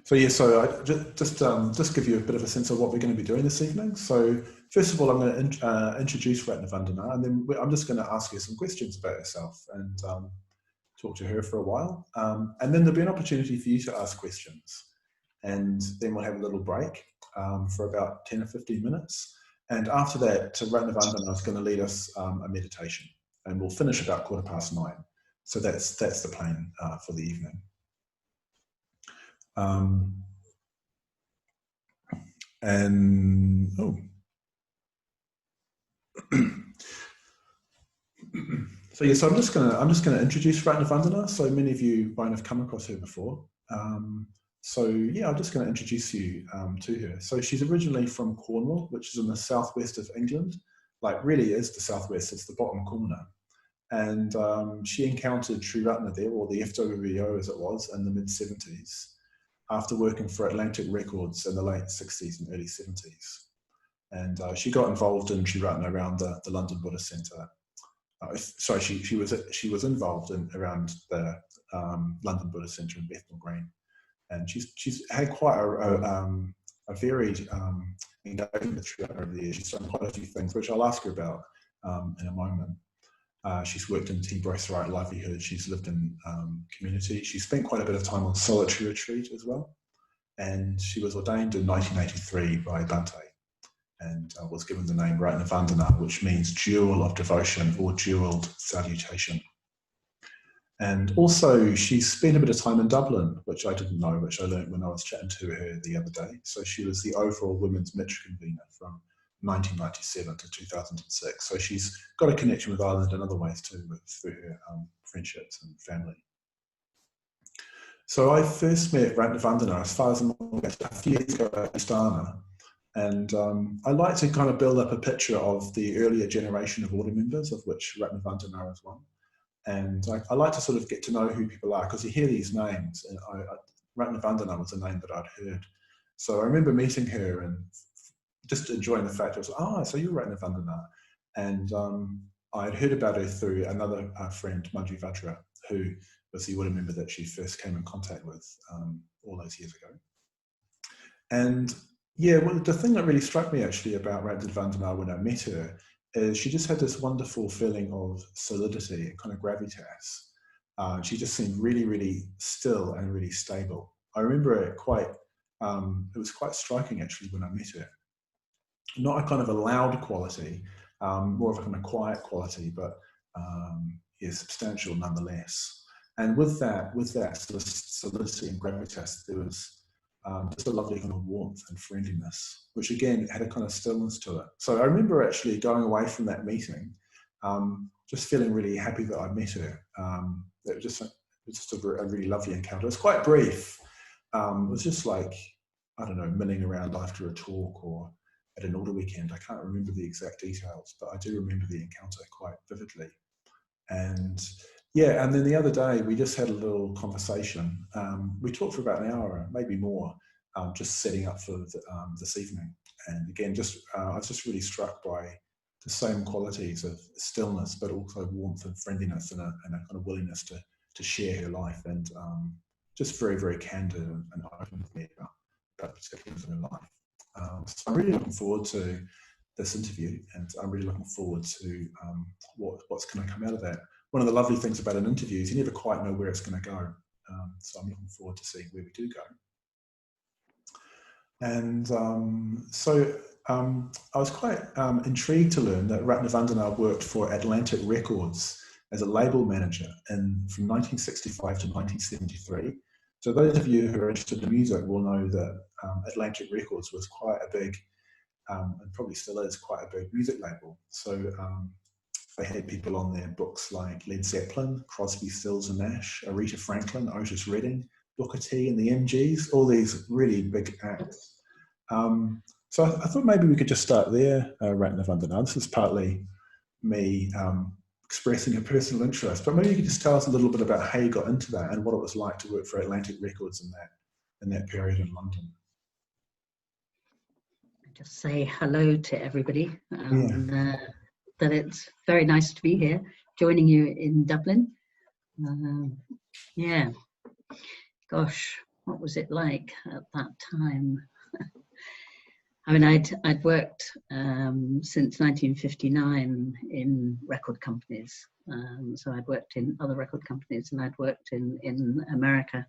So yeah, so I just give you a bit of a sense of what we're going to be doing this evening. So first of all, I'm going to introduce Ratnavandana, and then I'm just going to ask her some questions about herself and talk to her for a while. And then there'll be an opportunity for you to ask questions. And then we'll have a little break for about 10 or 15 minutes. And after that, Ratnavandana is going to lead us a meditation, and we'll finish about 9:15. So that's the plan for the evening. So yes, I'm just gonna introduce Ratnavandana. So many of you won't have come across her before. So yeah, I'm just going to introduce you to her. So she's originally from Cornwall, which is in the southwest of England. Like really is the southwest, it's the bottom corner. And she encountered Sri Ratna there, or the FWBO as it was, in the mid-70s, after working for Atlantic Records in the late 60s and early 70s. And she got involved in Sri Ratna around the London Buddhist Centre. Sorry, she was involved in around the London Buddhist Centre in Bethnal Green. And she's had quite a varied engagement with Sri Ratna over the years. She's done quite a few things, which I'll ask her about in a moment. She's worked in tea right livelihood. She's lived in community. She spent quite a bit of time on solitary retreat as well. And she was ordained in 1983 by Bhante and was given the name Ratnavandana, which means jewel of devotion or jeweled salutation. And also she spent a bit of time in Dublin, which I didn't know, which I learned when I was chatting to her the other day. So she was the overall women's Metta convener from 1997 to 2006. So she's got a connection with Ireland in other ways too, through her friendships and family. So I first met Ratnavandana as far as a few years ago at Astana. And I like to kind of build up a picture of the earlier generation of order members, of which Ratnavandana is one. And I like to sort of get to know who people are, because you hear these names, and Ratnavandana was a name that I'd heard. So I remember meeting her and just enjoying the fact I was like, oh, so you're Ratnavandana. And I'd heard about her through another friend, Manju Vajra, who was the order member that she first came in contact with all those years ago. And yeah, well, the thing that really struck me actually about Ratnavandana when I met her is she just had this wonderful feeling of solidity and kind of gravitas. She just seemed really, really still and really stable. I remember it was quite striking actually when I met her. Not a kind of a loud quality, more of a kind of quiet quality, but yeah, substantial nonetheless. And with that sort of solidity and gravitas, there was just a lovely kind of warmth and friendliness, which again had a kind of stillness to it. So I remember actually going away from that meeting, just feeling really happy that I met her. It was just a really lovely encounter. It was quite brief. It was just like, I don't know, milling around after a talk or at an order weekend. I can't remember the exact details, but I do remember the encounter quite vividly. And yeah, and then the other day we just had a little conversation. We talked for about an hour, maybe more, just setting up for this evening. And again, I was just really struck by the same qualities of stillness, but also warmth and friendliness and a kind of willingness to share her life, and just very, very candid and open with me about particulars of her life. So I'm really looking forward to this interview, and I'm really looking forward to what's going to come out of that. One of the lovely things about an interview is you never quite know where it's going to go. So I'm looking forward to seeing where we do go. And I was quite intrigued to learn that Ratnavandana worked for Atlantic Records as a label manager from 1965 to 1973. So those of you who are interested in music will know that Atlantic Records was quite a big, and probably still is quite a big music label. So they had people on their books like Led Zeppelin, Crosby, Stills and Nash, Aretha Franklin, Otis Redding, Booker T and the MGs, all these really big acts. So I thought maybe we could just start there, Ratnavandana. This is partly me expressing a personal interest, but maybe you could just tell us a little bit about how you got into that and what it was like to work for Atlantic Records in that period in London. Just say hello to everybody. That it's very nice to be here, joining you in Dublin. Yeah, gosh, what was it like at that time? I mean, I'd worked since 1959 in record companies. So I'd worked in other record companies, and I'd worked in America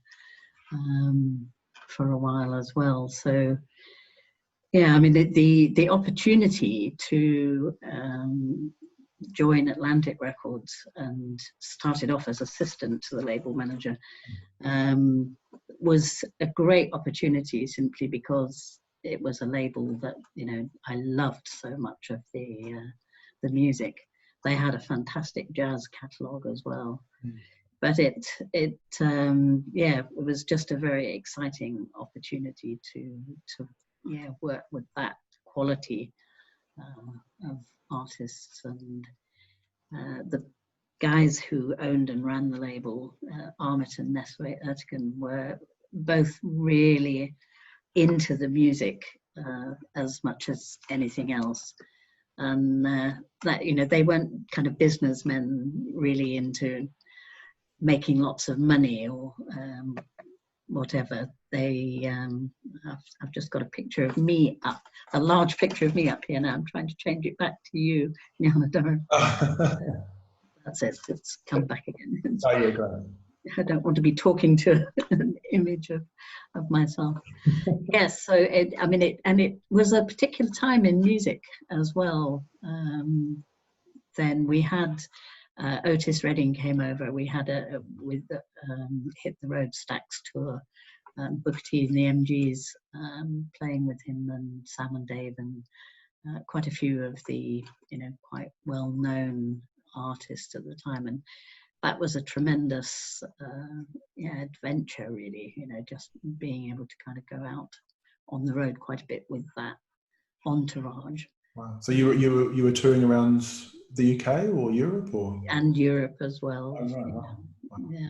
for a while as well. So yeah, I mean, the opportunity to join Atlantic Records and started off as assistant to the label manager was a great opportunity, simply because it was a label that, you know, I loved so much of the music. They had a fantastic jazz catalogue as well. But it was just a very exciting opportunity to work with that quality of artists. And the guys who owned and ran the label, Armit and Nesway Ertegun, were both really into the music as much as anything else. And that, you know, they weren't kind of businessmen really into making lots of money or whatever. They I've just got a picture of me up, a large picture of me up here now. I'm trying to change it back to you, Jnanadhara. That's it, it's come back again. Oh, you're great. I don't want to be talking to an image of myself. Yes, so it was a particular time in music as well. Then we had Otis Redding came over. We had Hit the Road Stax tour. Booker T and the MGs playing with him, and Sam and Dave, and quite a few of the, you know, quite well-known artists at the time. And that was a tremendous adventure, really, you know, just being able to kind of go out on the road quite a bit with that entourage. Wow. So you were touring around the UK or Europe, or? And Europe as well. Oh, right. Wow. Yeah.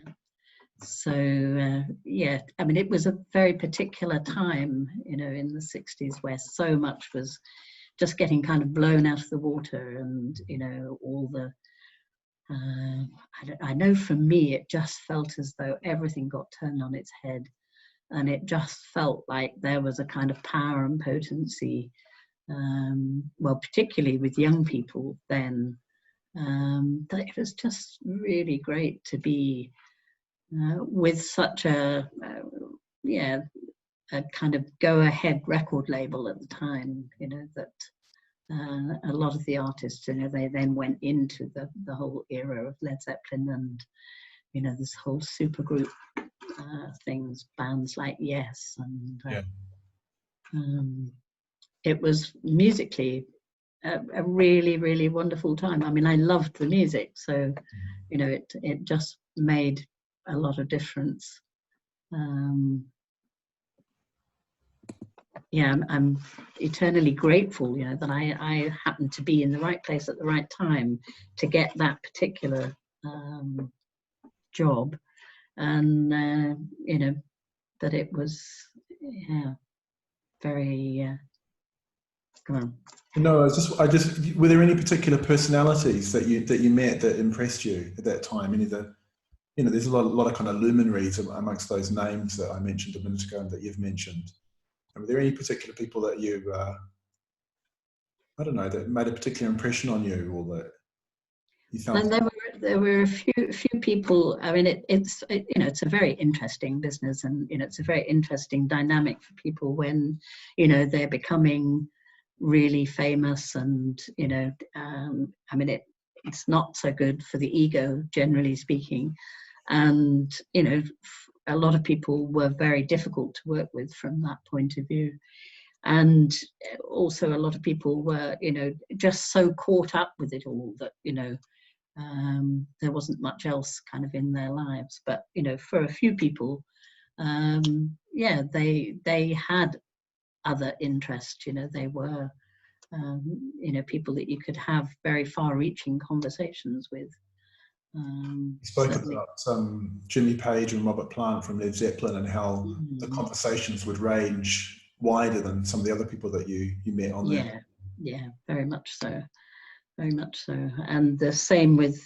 So I mean, it was a very particular time, you know, in the 60s, where so much was just getting kind of blown out of the water, and, you know, all the I know for me, it just felt as though everything got turned on its head, and it just felt like there was a kind of power and potency, well, particularly with young people then, that it was just really great to be with such a kind of go-ahead record label at the time, you know, that a lot of the artists, you know, they then went into the whole era of Led Zeppelin and, you know, this whole supergroup things, bands like Yes, and it was musically a really, really wonderful time. I mean, I loved the music, so, you know, it just made a lot of difference. I'm eternally grateful, you know, that I happened to be in the right place at the right time to get that particular job, and you know, that it was very. Go on. No, I just. Were there any particular personalities that you met that impressed you at that time? Any of the, you know, there's a lot of kind of luminaries amongst those names that I mentioned a minute ago and that you've mentioned. Were there any particular people that you, I don't know, that made a particular impression on you, or that you found? And there were a few people. I mean, it's you know, it's a very interesting business, and, you know, it's a very interesting dynamic for people when, you know, they're becoming really famous, and, you know, I mean, it's not so good for the ego, generally speaking, and, you know, a lot of people were very difficult to work with from that point of view. And also a lot of people were, you know, just so caught up with it all that, you know, there wasn't much else kind of in their lives. But, you know, for a few people, they had other interests, you know, they were, you know, people that you could have very far-reaching conversations with. You spoke about Jimmy Page and Robert Plant from Led Zeppelin, and how the conversations would range wider than some of the other people that you met on there. Yeah, very much so. very much so. And the same with,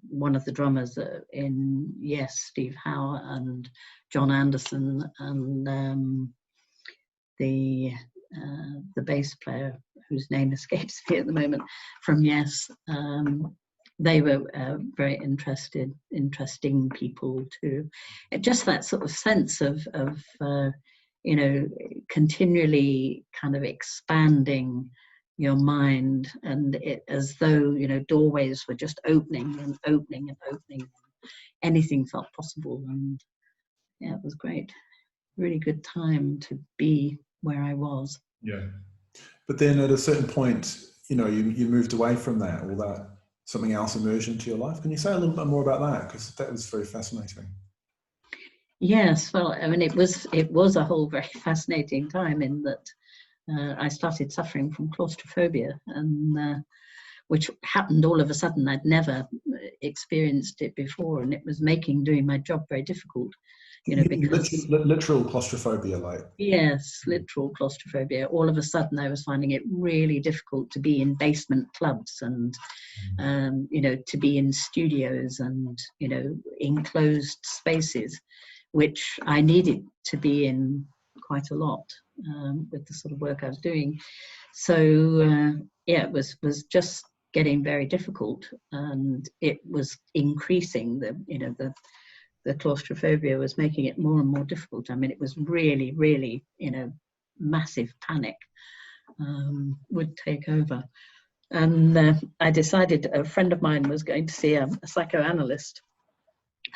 one of the drummers in Yes, Steve Howe, and John Anderson, and the bass player, whose name escapes me at the moment, from Yes. They were very interesting people too. Just that sort of sense of continually kind of expanding your mind, and it as though doorways were just opening and opening and opening. Anything felt possible, and yeah, it was great. Really good time to be where I was. Yeah, but then at a certain point, you moved away from that, or that something else emerged into your life. Can you say a little bit more about that? Because that was very fascinating. Yes, well, I mean, it was a whole very fascinating time in that I started suffering from claustrophobia, and which happened all of a sudden. I'd never experienced it before, and it was making doing my job very difficult. Because literal claustrophobia, like. Yes, literal claustrophobia. All of a sudden, I was finding it really difficult to be in basement clubs, and to be in studios and enclosed spaces, which I needed to be in quite a lot with the sort of work I was doing. So it was just getting very difficult, and it was increasing. The claustrophobia was making it more and more difficult. I mean, it was really, really, massive panic would take over. And I decided a friend of mine was going to see a psychoanalyst,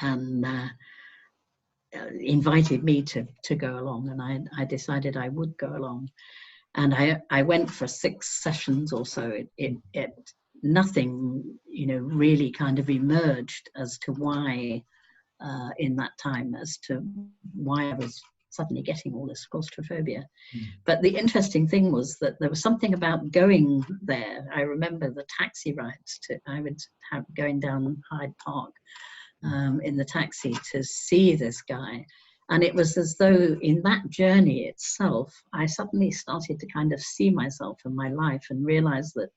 and invited me to go along, and I decided I would go along. And I went for 6 sessions or so. It nothing, really kind of emerged as to why in that time, as to why I was suddenly getting all this claustrophobia. But the interesting thing was that there was something about going there. I remember the taxi rides I would have going down Hyde Park in the taxi to see this guy. And it was as though in that journey itself, I suddenly started to kind of see myself and my life, and realize that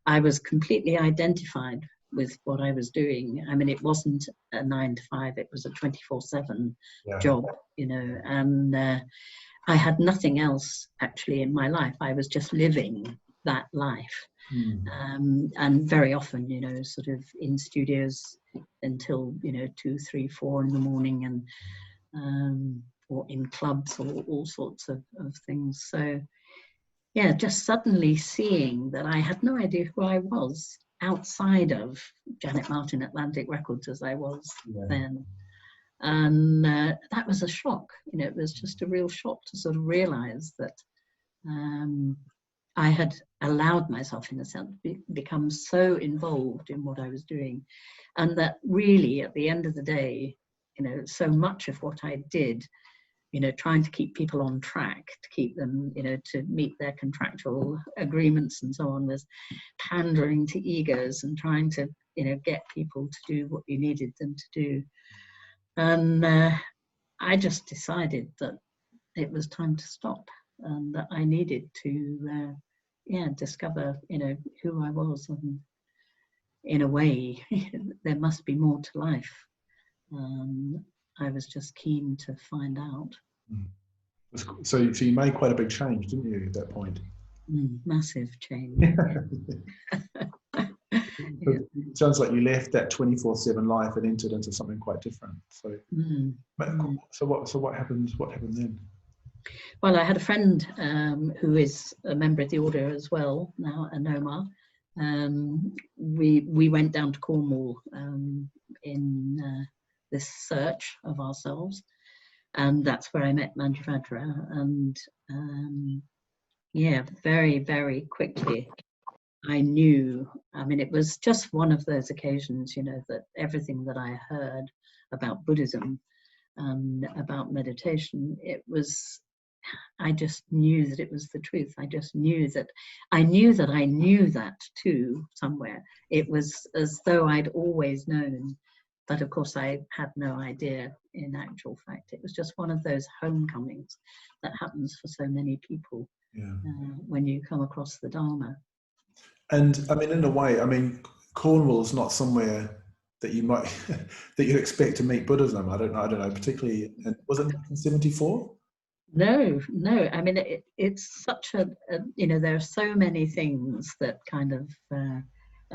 I was completely identified with what I was doing. I mean, it wasn't a 9 to 5, it was a 24/7 job, and I had nothing else actually in my life. I was just living that life. And very often, sort of in studios until, 2, 3, 4 in the morning, and or in clubs, or all sorts of things. So yeah, just suddenly seeing that I had no idea who I was outside of Janet Martin Atlantic Records as I was then. And that was a shock. It was just a real shock to sort of realize that I had allowed myself, in a sense, become so involved in what I was doing, and that really at the end of the day, so much of what I did, trying to keep people on track, to keep them, to meet their contractual agreements and so on, was pandering to egos and trying to, get people to do what you needed them to do. And I just decided that it was time to stop, and that I needed to, discover, who I was. And in a way, there must be more to life. I was just keen to find out. So you made quite a big change, didn't you, at that point? Massive change. It sounds like you left that 24/7 life and entered into something quite different. So, so what happened? What happened then? Well, I had a friend who is a member of the order as well now, a Nomar. We went down to Cornwall in this search of ourselves, and that's where I met Manjivadra. And very, very quickly I knew. I mean, it was just one of those occasions, that everything that I heard about Buddhism and about meditation, I just knew that it was the truth. I just knew that I knew that too somewhere. It was as though I'd always known, but of course I had no idea in actual fact. It was just one of those homecomings that happens for so many people when you come across the Dharma. And I mean, in a way, I mean, Cornwall is not somewhere that you might that you'd expect to meet Buddhism. I don't know. Particularly, was it 1974? No, no. I mean, it's such a, you know, there are so many things that kind of are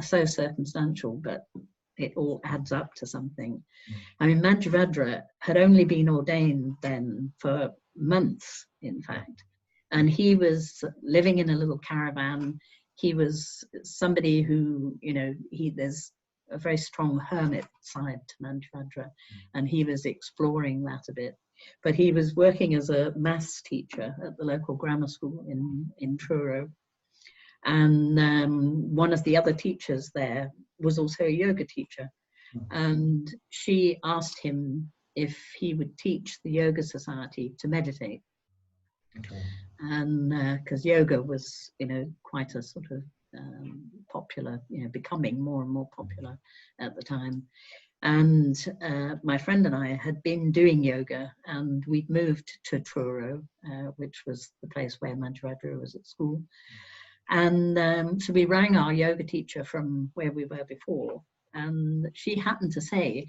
so circumstantial, but it all adds up to something. I mean, Manjavadra had only been ordained then for months, in fact, and he was living in a little caravan. He was somebody who, you know, there's a very strong hermit side to Manjavadra, and he was exploring that a bit. But he was working as a maths teacher at the local grammar school in Truro. And one of the other teachers there was also a yoga teacher. And she asked him if he would teach the Yoga Society to meditate. Okay. And because yoga was, you know, quite a sort of popular, you know, becoming more and more popular at the time. And my friend and I had been doing yoga, and we'd moved to Truro, which was the place where Manjavadra was at school. And so we rang our yoga teacher from where we were before, and she happened to say,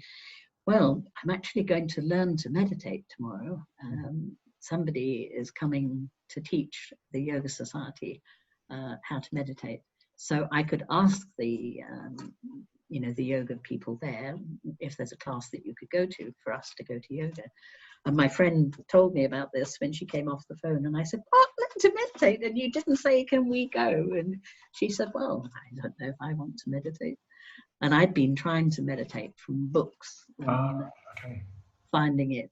well, I'm actually going to learn to meditate tomorrow. Somebody is coming to teach the Yoga Society how to meditate. So I could ask the you know, the yoga people there if there's a class that you could go to for us to go to yoga. And my friend told me about this when she came off the phone, and I said, what, learn to meditate? And you didn't say, can we go? And she said, well, I don't know if I want to meditate. And I'd been trying to meditate from books, Okay. finding it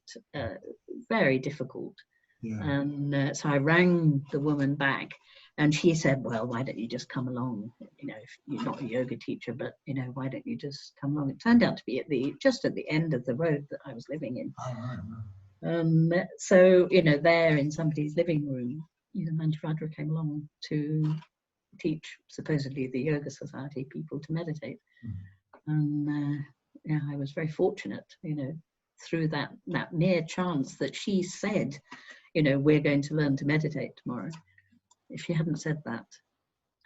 very difficult. Yeah. And so I rang the woman back, and she said, well, why don't you just come along? You know, if you're not a yoga teacher, but, you know, why don't you just come along? It turned out to be just at the end of the road that I was living in. Oh, right. So, you know, there in somebody's living room, you know, Manjavadra came along to teach supposedly the Yoga Society people to meditate. And yeah, I was very fortunate, you know, through that mere chance that she said, you know, we're going to learn to meditate tomorrow. If she hadn't said that,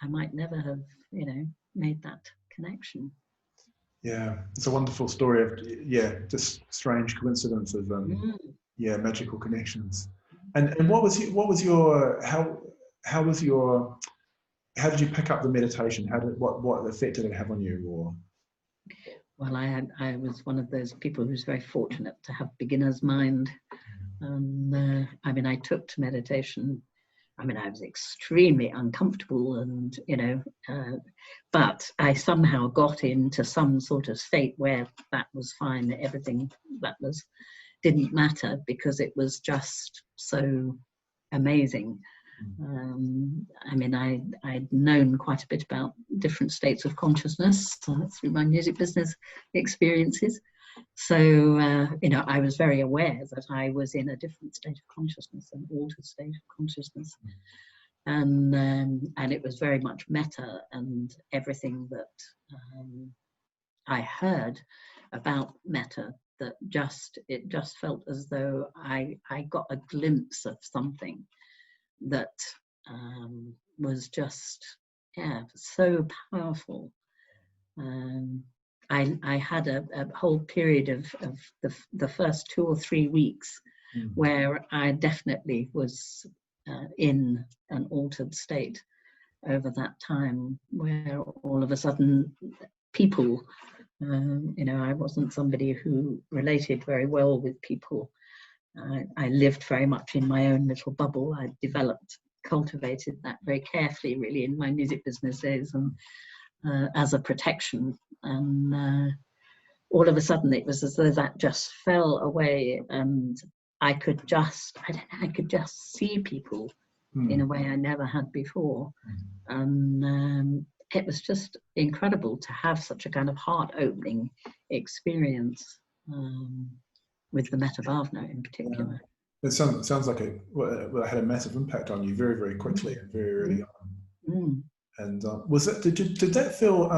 I might never have, you know, made that connection. Yeah, it's a wonderful story of, yeah, just strange coincidence of yeah, magical connections. And what was your how did you pick up the meditation? What effect did it have on you? Or well, I was one of those people who's very fortunate to have beginner's mind. I mean, I took to meditation. I mean, I was extremely uncomfortable, and, you know, but I somehow got into some sort of state where that was fine. Everything that didn't matter, because it was just so amazing. I mean, I'd known quite a bit about different states of consciousness through my music business experiences. So, you know, I was very aware that I was in a different state of consciousness, an altered state of consciousness. And it was very much metta, and everything that I heard about metta, that it just felt as though I got a glimpse of something that was just, yeah, so powerful. I had a whole period of the first 2 or 3 weeks where I definitely was in an altered state over that time, where all of a sudden people, you know, I wasn't somebody who related very well with people. I lived very much in my own little bubble. I cultivated that very carefully, really, in my music business days, and as a protection. And all of a sudden it was as though that just fell away, and I could just see people in a way I never had before. And it was just incredible to have such a kind of heart-opening experience with the Metta Bhavana in particular. It sounds like it had a massive impact on you very, very quickly and very early on. And was it? Did that feel?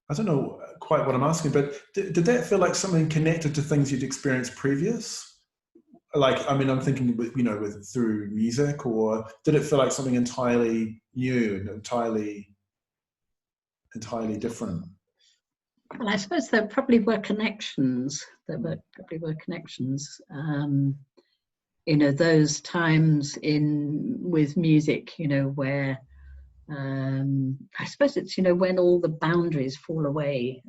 I don't know quite what I'm asking, but did that feel like something connected to things you'd experienced previous? Like, I mean, I'm thinking, you know, through music, or did it feel like something entirely new and entirely entirely different? Well, I suppose there probably were connections. Probably were connections. You know, those times with music, you know, where I suppose it's, you know, when all the boundaries fall away,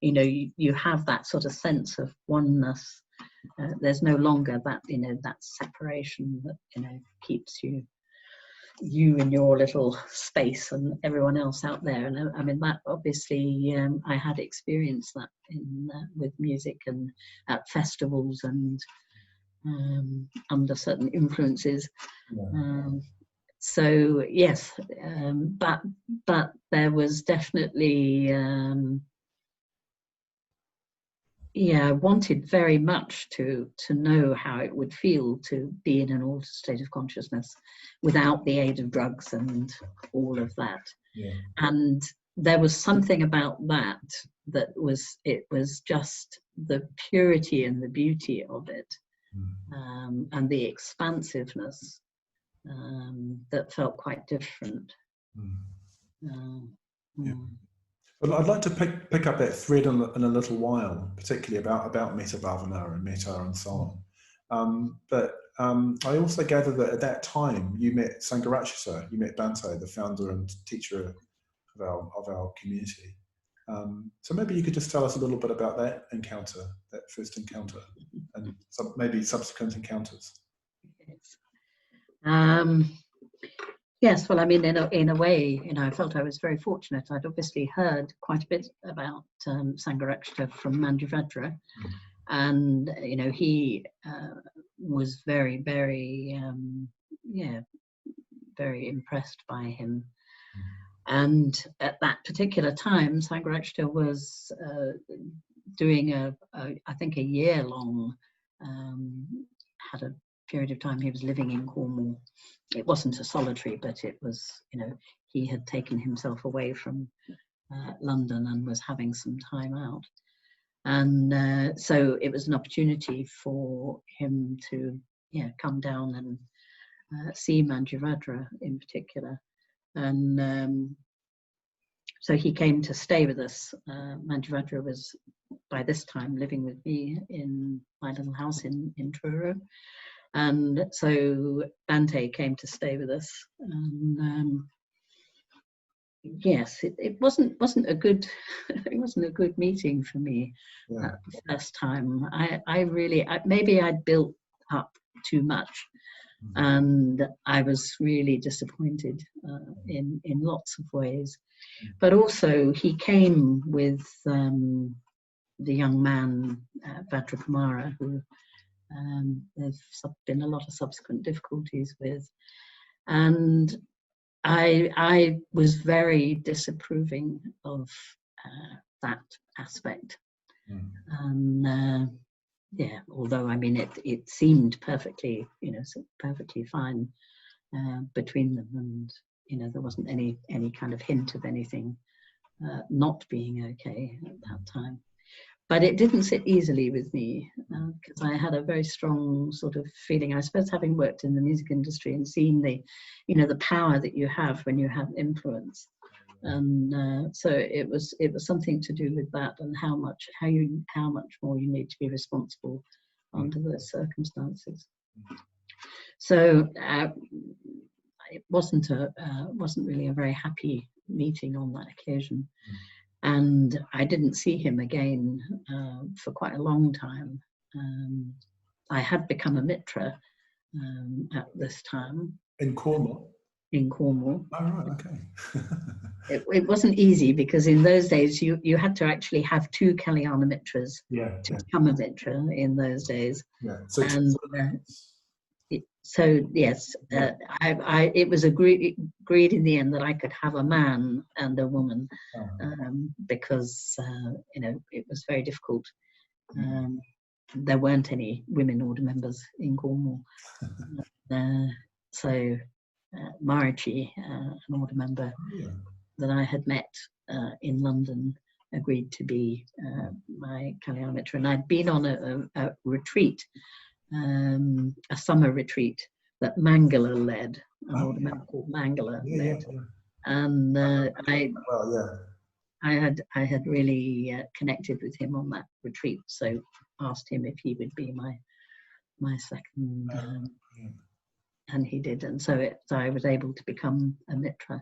you know, you have that sort of sense of oneness. There's no longer that, you know, that separation that, you know, keeps you in your little space and everyone else out there. And I mean, that obviously I had experienced that with music and at festivals and under certain influences. So yes, but there was definitely I wanted very much to know how it would feel to be in an altered state of consciousness without the aid of drugs and all of that. And there was something about that was just the purity and the beauty of it, and the expansiveness that felt quite different. Well, I'd like to pick up that thread in a little while, particularly about Metta Bhavana and Metta and so on. But I also gather that at that time you met Sangharakshita, you met Bhante, the founder and teacher of our community. So maybe you could just tell us a little bit about that encounter, that first encounter, and maybe subsequent encounters. Yes, well, I mean, in a way, you know, I felt I was very fortunate. I'd obviously heard quite a bit about Sangharakshita from Mandala, and you know, he was very, very, very impressed by him. And at that particular time, Sangharakshita was doing I think a year-long, had a period of time he was living in Cornwall. It wasn't a solitary, but it was, you know, he had taken himself away from London and was having some time out. And so it was an opportunity for him to come down and see Mandala in particular. And so he came to stay with us. Mandala was by this time living with me in my little house in Truro. And so Bhante came to stay with us. And yes, it wasn't a good it wasn't a good meeting for me the first time. I really maybe I'd built up too much, and I was really disappointed in lots of ways. But also he came with the young man Vajrakumara, who there's been a lot of subsequent difficulties with, and I was very disapproving of that aspect. And although I mean it seemed perfectly, you know, perfectly fine between them, and you know, there wasn't any kind of hint of anything not being okay at that time. But it didn't sit easily with me because I had a very strong sort of feeling, I suppose, having worked in the music industry and seen the, you know, the power that you have when you have influence. And so it was something to do with that, and how much more you need to be responsible under those circumstances. So it wasn't really a very happy meeting on that occasion. And I didn't see him again for quite a long time. I had become a mitra at this time. In Cornwall? In Cornwall. Oh, right, okay. It wasn't easy, because in those days you had to actually have 2 Kalyana mitras to become a mitra in those days. So yes, it was agreed in the end that I could have a man and a woman, because you know, it was very difficult. There weren't any women order members in Cornwall, so Marichi, an order member that I had met in London, agreed to be my Kalyana mitra, and I'd been on a retreat. A summer retreat that Mandala led, an order member called Mandala led. And well, yeah. I had really connected with him on that retreat, so asked him if he would be my second, and he did, and so I was able to become a mitra.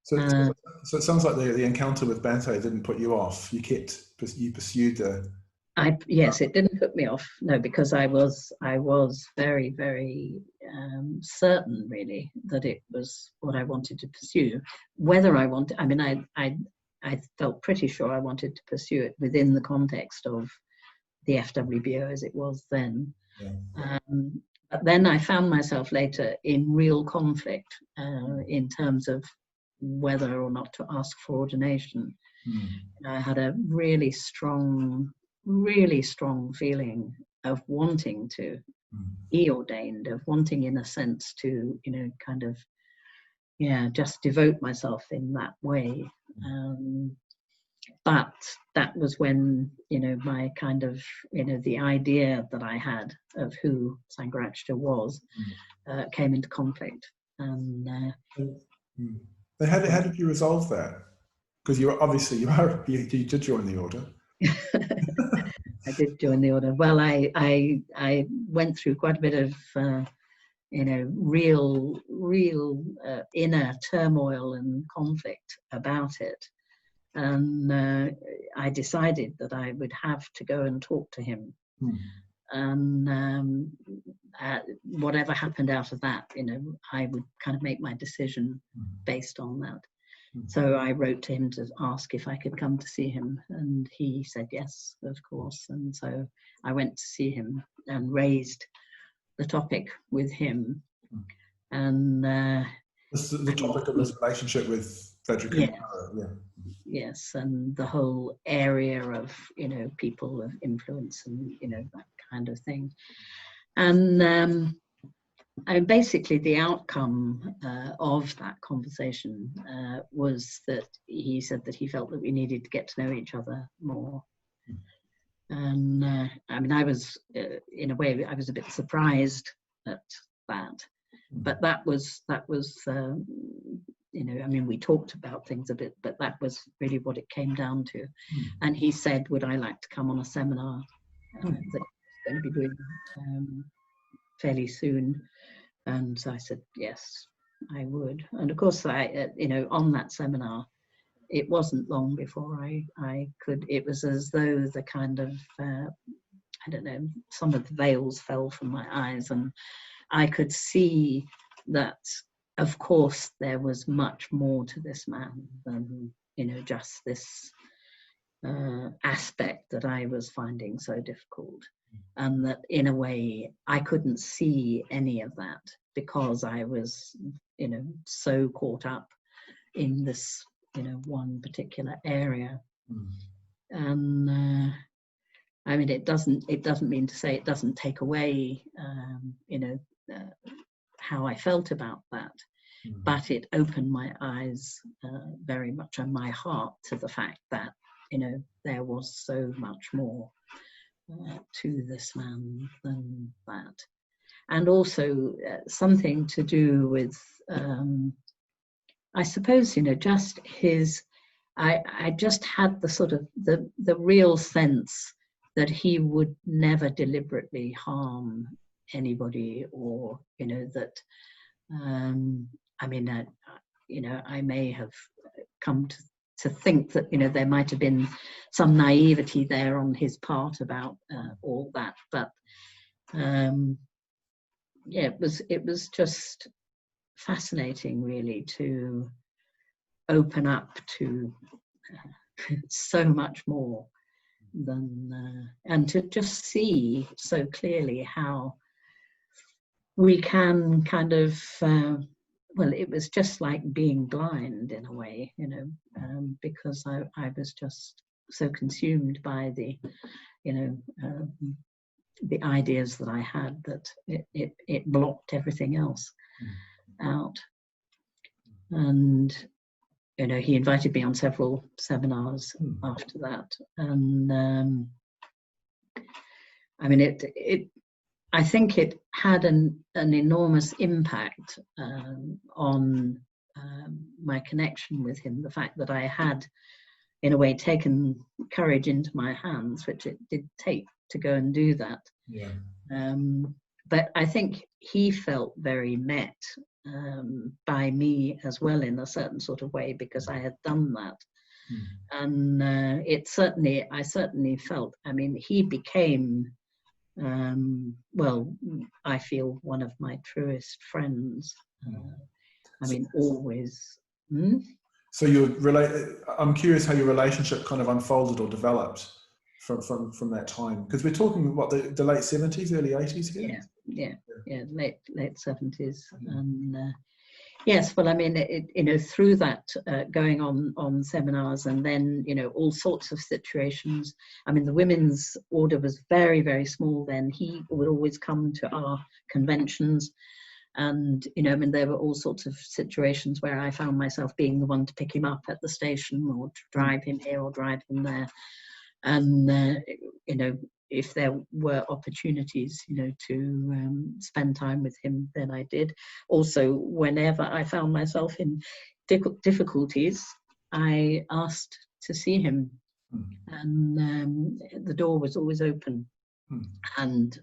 So it sounds like the encounter with Bhante didn't put you off. You pursued the. Yes, it didn't put me off. No, because I was very, very certain, really, that it was what I wanted to pursue. Whether I wanted, I mean, I felt pretty sure I wanted to pursue it within the context of the FWBO as it was then. Yeah. But then I found myself later in real conflict in terms of whether or not to ask for ordination. I had a really strong feeling of wanting to be ordained, of wanting, in a sense, to, kind of, just devote myself in that way. But that was when, my kind of, the idea that I had of who Sangharakshita was came into conflict. And how did you resolve that? Because you did join the order. I did join the order. Well, I went through quite a bit of real inner turmoil and conflict about it, and I decided that I would have to go and talk to him, and whatever happened out of that, I would kind of make my decision based on that. So I wrote to him to ask if I could come to see him, and he said yes, of course. And so I went to see him and raised the topic with him. And the topic of his relationship with Frederick. Yes, and the whole area of people of influence and that kind of thing. And basically, the outcome of that conversation was that he said that he felt that we needed to get to know each other more. And I mean, I was, in a way, I was a bit surprised at that. But that was I mean, we talked about things a bit, but that was really what it came down to. And he said, would I like to come on a seminar that he's going to be doing fairly soon? And so I said, yes, I would. And of course, on that seminar, it wasn't long before I could, it was as though the kind of, I don't know, some of the veils fell from my eyes, and I could see that, of course, there was much more to this man than, just this aspect that I was finding so difficult. And that, in a way, I couldn't see any of that because I was, so caught up in this, one particular area. And I mean, it doesn't mean to say it doesn't take away, how I felt about that, but it opened my eyes very much, and my heart, to the fact that, there was so much more to this man than that. And also something to do with, I suppose, just his, I just had the sort of the real sense that he would never deliberately harm anybody, or, that, I mean, I may have come to think that, there might have been some naivety there on his part about all that, but it was just fascinating, really, to open up to so much more than, and to just see so clearly how we can kind of, well, it was just like being blind in a way, because I was just so consumed by the, the ideas that I had, that it blocked everything else out. And he invited me on several seminars after that, and I mean, I think it had an enormous impact on my connection with him, the fact that I had, in a way, taken courage into my hands, which it did take to go and do that. Yeah. But I think he felt very met by me as well, in a certain sort of way, because I had done that. And I certainly felt, I mean, he became, well, I feel one of my truest friends. I mean, always. So I'm curious how your relationship kind of unfolded or developed from that time, because we're talking what, the late 70s, early 80s here. Yeah, late 70s. And yes, well, I mean, through that, going on seminars, and then, all sorts of situations. I mean, the women's order was very, very small then. He would always come to our conventions. And, I mean, there were all sorts of situations where I found myself being the one to pick him up at the station, or to drive him here or drive him there. And, if there were opportunities, to spend time with him, then I did. Also, whenever I found myself in difficulties, I asked to see him. And the door was always open. And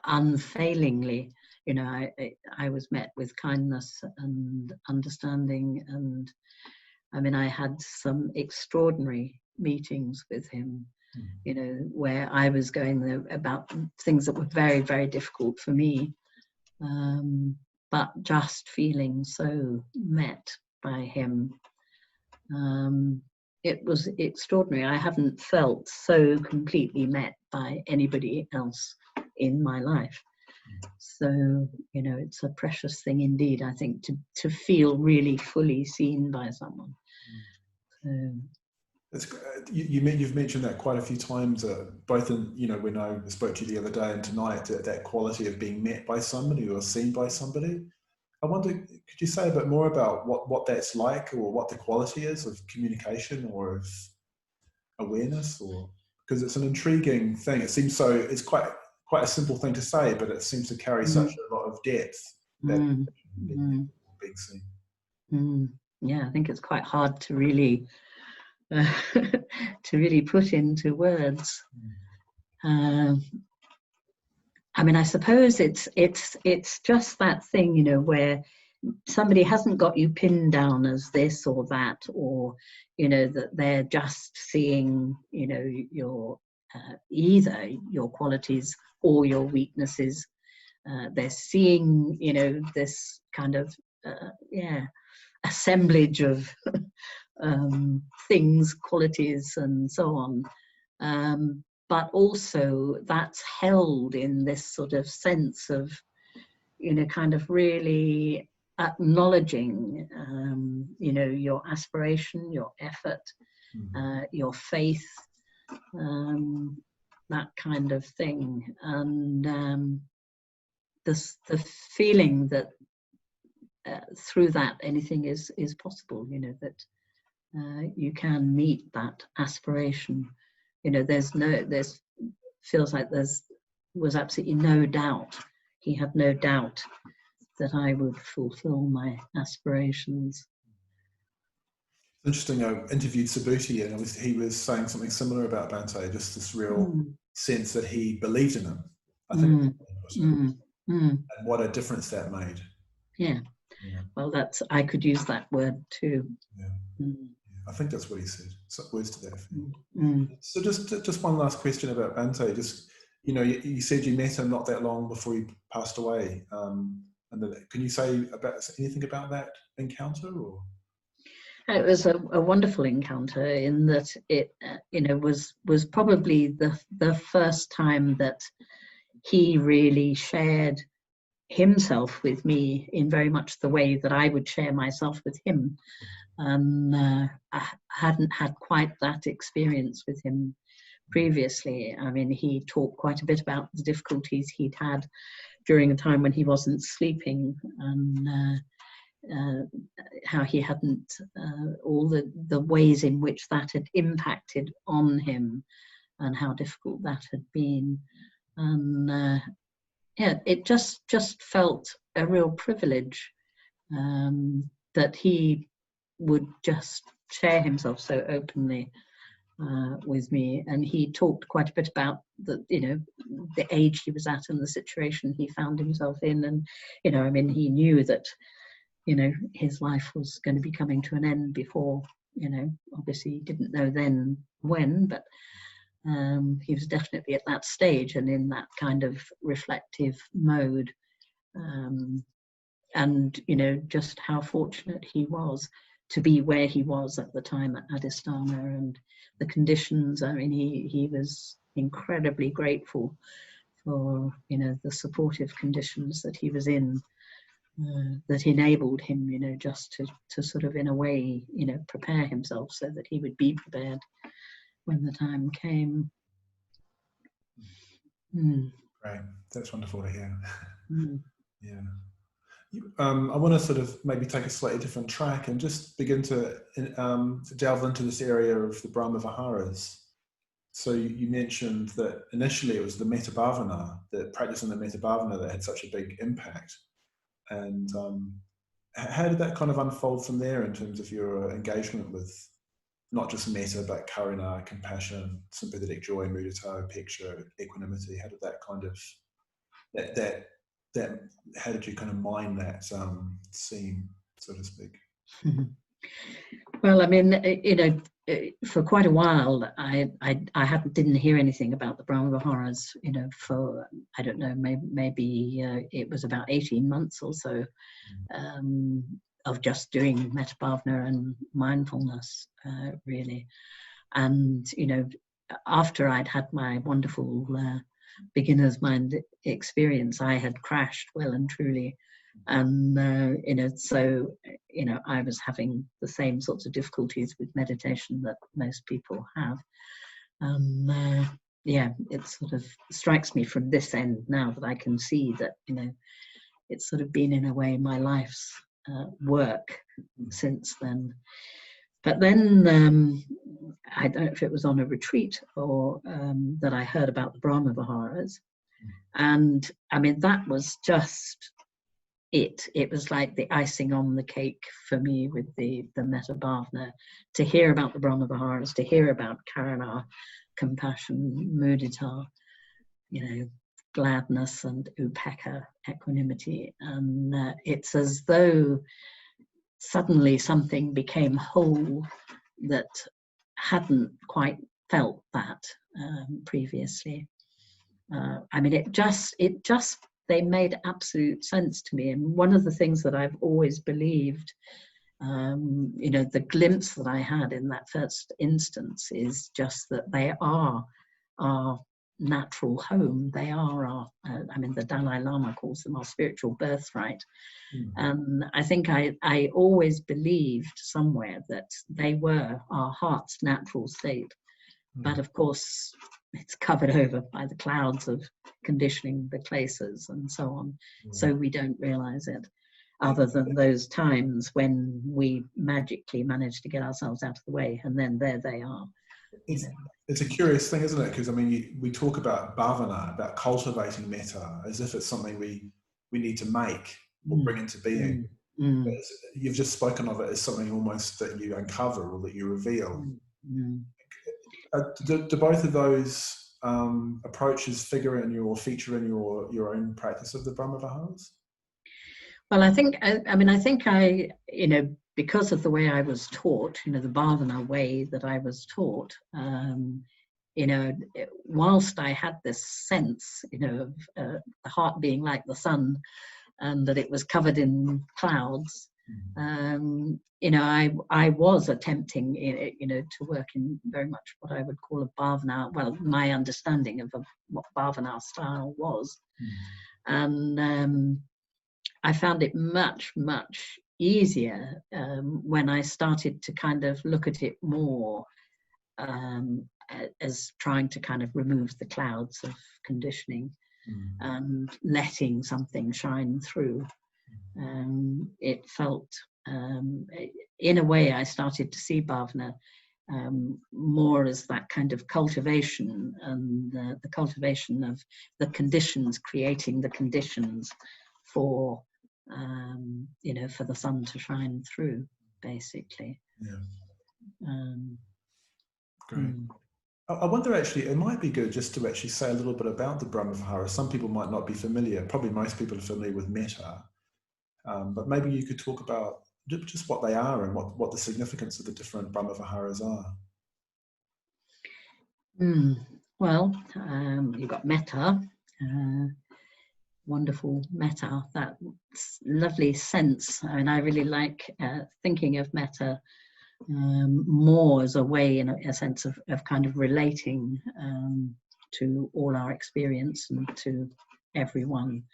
unfailingly, I was met with kindness and understanding. And I mean, I had some extraordinary meetings with him, where I was going there about things that were very, very difficult for me, but just feeling so met by him. It was extraordinary. I haven't felt so completely met by anybody else in my life. So, it's a precious thing indeed, I think, to feel really fully seen by someone. So, you've mentioned that quite a few times, both in, when I spoke to you the other day and tonight, that quality of being met by somebody or seen by somebody. I wonder, could you say a bit more about what that's like, or what the quality is of communication or of awareness? Or because it's an intriguing thing. It seems so. It's quite a simple thing to say, but it seems to carry such a lot of depth. Being seen. Yeah, I think it's quite hard to really put into words. I mean, I suppose it's just that thing, where somebody hasn't got you pinned down as this or that, or that they're just seeing your either your qualities or your weaknesses. They're seeing this kind of assemblage of things, qualities, and so on. But also that's held in this sort of sense of, kind of really acknowledging, your aspiration, your effort, your faith, that kind of thing. And the feeling that through that anything is possible, that you can meet that aspiration. Feels like was absolutely no doubt. He had no doubt that I would fulfill my aspirations. Interesting. I interviewed Subhuti, and he was saying something similar about Bhante, just this real sense that he believed in him. I think. And what a difference that made. Yeah. Well, I could use that word too. I think that's what he said. So words to that effect. So just one last question about Bhante. Just, you said you met him not that long before he passed away. Can you say anything about that encounter? Or it was a wonderful encounter, in that it was probably the first time that he really shared himself with me in very much the way that I would share myself with him. I hadn't had quite that experience with him previously. I mean, he talked quite a bit about the difficulties he'd had during a time when he wasn't sleeping, and how he hadn't, all the ways in which that had impacted on him, and how difficult that had been. And it just felt a real privilege, that he would just share himself so openly with me, and he talked quite a bit about the, you know, the age he was at and the situation he found himself in, and, you know, I mean, he knew that, you know, his life was going to be coming to an end before, you know, obviously he didn't know then when, but he was definitely at that stage and in that kind of reflective mode, and, you know, just how fortunate he was to be where he was at the time at Adhisthana, and the conditions. I mean, he was incredibly grateful for, you know, the supportive conditions that he was in, that enabled him, you know, just to sort of, in a way, you know, prepare himself so that he would be prepared when the time came. Great, that's wonderful to hear. Yeah. Mm. I want to sort of maybe take a slightly different track and just begin to delve into this area of the Brahma-viharas. So you mentioned that initially it was the Metta Bhavana, the practice in the Metta Bhavana, that had such a big impact. And how did that kind of unfold from there in terms of your engagement with not just metta, but karuna, compassion, sympathetic joy, mudita, upeksha, equanimity? How did that kind of, how did you kind of mine that seam, so to speak? Well, I mean, you know, for quite a while, I didn't hear anything about the Brahma-viharas, you know, for, I don't know, maybe it was about 18 months or so of just doing metta bhavana and mindfulness, really. And, you know, after I'd had my wonderful beginner's mind experience, I had crashed well and truly. And, you know, so, you know, I was having the same sorts of difficulties with meditation that most people have. Yeah, it sort of strikes me from this end now that I can see that, you know, it's sort of been, in a way, my life's work since then. But then I don't know if it was on a retreat or that I heard about the Brahma-viharas. And I mean, that was just it was like the icing on the cake for me with the Metta Bhavana, to hear about the Brahma-viharas, to hear about karuna, compassion, mudita, you know, gladness, and upekkha, equanimity. And it's as though suddenly something became whole that hadn't quite felt that previously. I mean, it just they made absolute sense to me. And one of the things that I've always believed, you know, the glimpse that I had in that first instance is just that they are our natural home. They are our, I mean, the Dalai Lama calls them our spiritual birthright. And I think I always believed somewhere that they were our heart's natural state. But of course, it's covered over by the clouds of conditioning, the places, and so on. So we don't realize it, other than those times when we magically manage to get ourselves out of the way, and then there they are. It's a curious thing, isn't it? Because I mean, we talk about bhavana, about cultivating metta, as if it's something we need to make or bring into being. But you've just spoken of it as something almost that you uncover or that you reveal. Do both of those approaches feature in your own practice of the Brahma-viharas? Well, I think, I, you know, because of the way I was taught, you know, the bhavana way that I was taught, you know, whilst I had this sense, you know, of the heart being like the sun and that it was covered in clouds, you know, I was attempting, you know, to work in very much what I would call a bhavana, well, my understanding of what bhavana style was. And I found it much, much easier when I started to kind of look at it more as trying to kind of remove the clouds of conditioning and letting something shine through. It felt, in a way, I started to see bhavana more as that kind of cultivation, and the cultivation of the conditions, creating the conditions for you know, for the sun to shine through, basically. Yeah. Um, Great. I wonder, actually, it might be good just to actually say a little bit about the Brahma-Viharas. Some people might not be familiar. Probably most people are familiar with Metta. But maybe you could talk about just what they are and what the significance of the different Brahma-Viharas are. Well, you've got Metta, wonderful Metta, that lovely sense. I mean, I really like thinking of Metta more as a way, in a sense of kind of relating to all our experience and to everyone.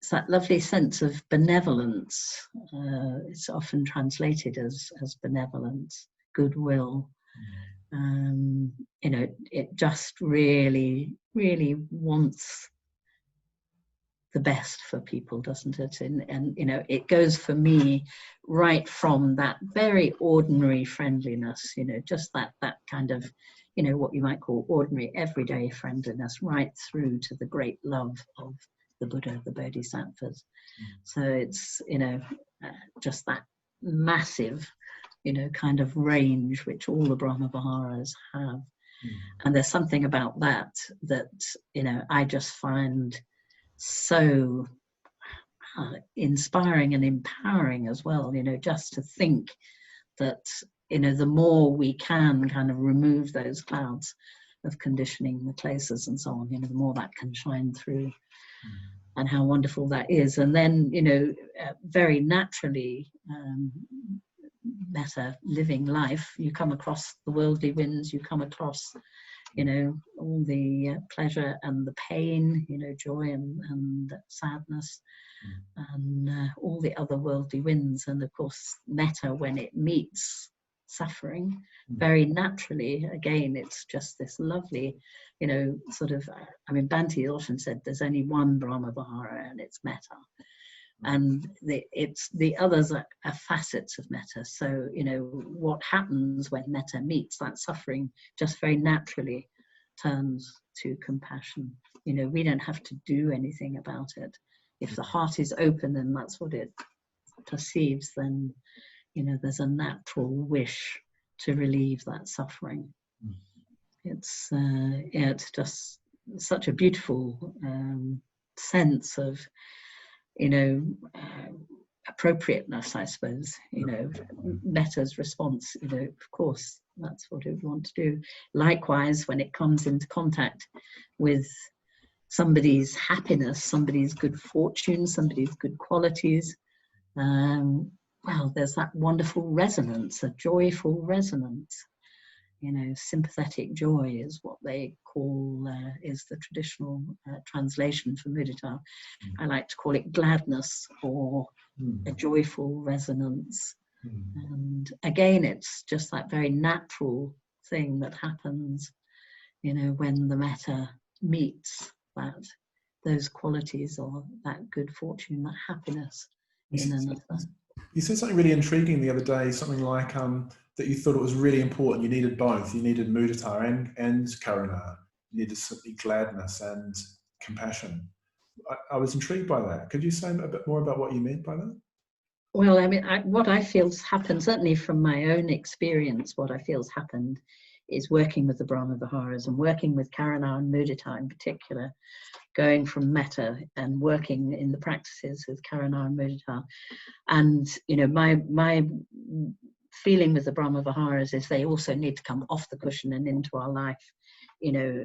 It's that lovely sense of benevolence. It's often translated as benevolence, goodwill. You know, it just really, really wants the best for people, doesn't it? And you know, it goes for me right from that very ordinary friendliness, you know, just that kind of, you know, what you might call ordinary everyday friendliness, right through to the great love of the Buddha, the Bodhisattvas. So it's, you know, just that massive, you know, kind of range which all the Brahma-Viharas have. And there's something about that, you know, I just find so inspiring and empowering as well, you know, just to think that, you know, the more we can kind of remove those clouds of conditioning, the klesas and so on, you know, the more that can shine through. And how wonderful that is. And then, you know, very naturally, Metta, living life, you come across the worldly winds, you come across, you know, all the pleasure and the pain, you know, joy and sadness, and all the other worldly winds. And of course, Metta, when it meets suffering, very naturally, again, it's just this lovely, you know, sort of, I mean, Bhante often said there's only one Brahma-Vihara, and it's Metta. And the others are facets of Metta. So, you know, what happens when Metta meets that suffering just very naturally turns to compassion. You know, we don't have to do anything about it. If the heart is open and that's what it perceives, then, you know, there's a natural wish to relieve that suffering. It's yeah, it's just such a beautiful sense of, you know, appropriateness, I suppose. You know, Metta's response, you know, of course, that's what it would want to do. Likewise, when it comes into contact with somebody's happiness, somebody's good fortune, somebody's good qualities, well, there's that wonderful resonance, a joyful resonance. You know, sympathetic joy is what they call, is the traditional translation for mudita. I like to call it gladness, or a joyful resonance. And again, it's just that very natural thing that happens, you know, when the Metta meets those qualities, or that good fortune, that happiness in another. You said something really intriguing the other day, something like that you thought it was really important. You needed both. You needed mudita and karuna. You needed simply gladness and compassion. I was intrigued by that. Could you say a bit more about what you meant by that? Well, I mean, what I feel has happened, certainly from my own experience, what I feel has happened is working with the Brahma-Viharas and working with karuna and mudita in particular, going from Metta and working in the practices with karuna and mudita. And, you know, my feeling with the Brahma-Viharas is they also need to come off the cushion and into our life. You know,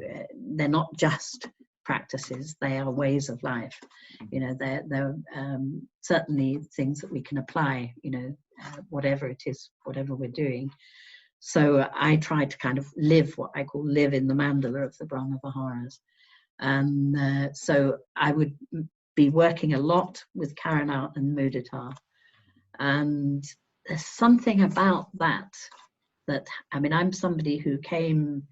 they're not just practices, they are ways of life. You know, they're certainly things that we can apply, you know, whatever it is, whatever we're doing. So I try to kind of live what I call live in the mandala of the Brahma-Viharas. And so I would be working a lot with karuna and mudita. And there's something about that, I mean, I'm somebody who came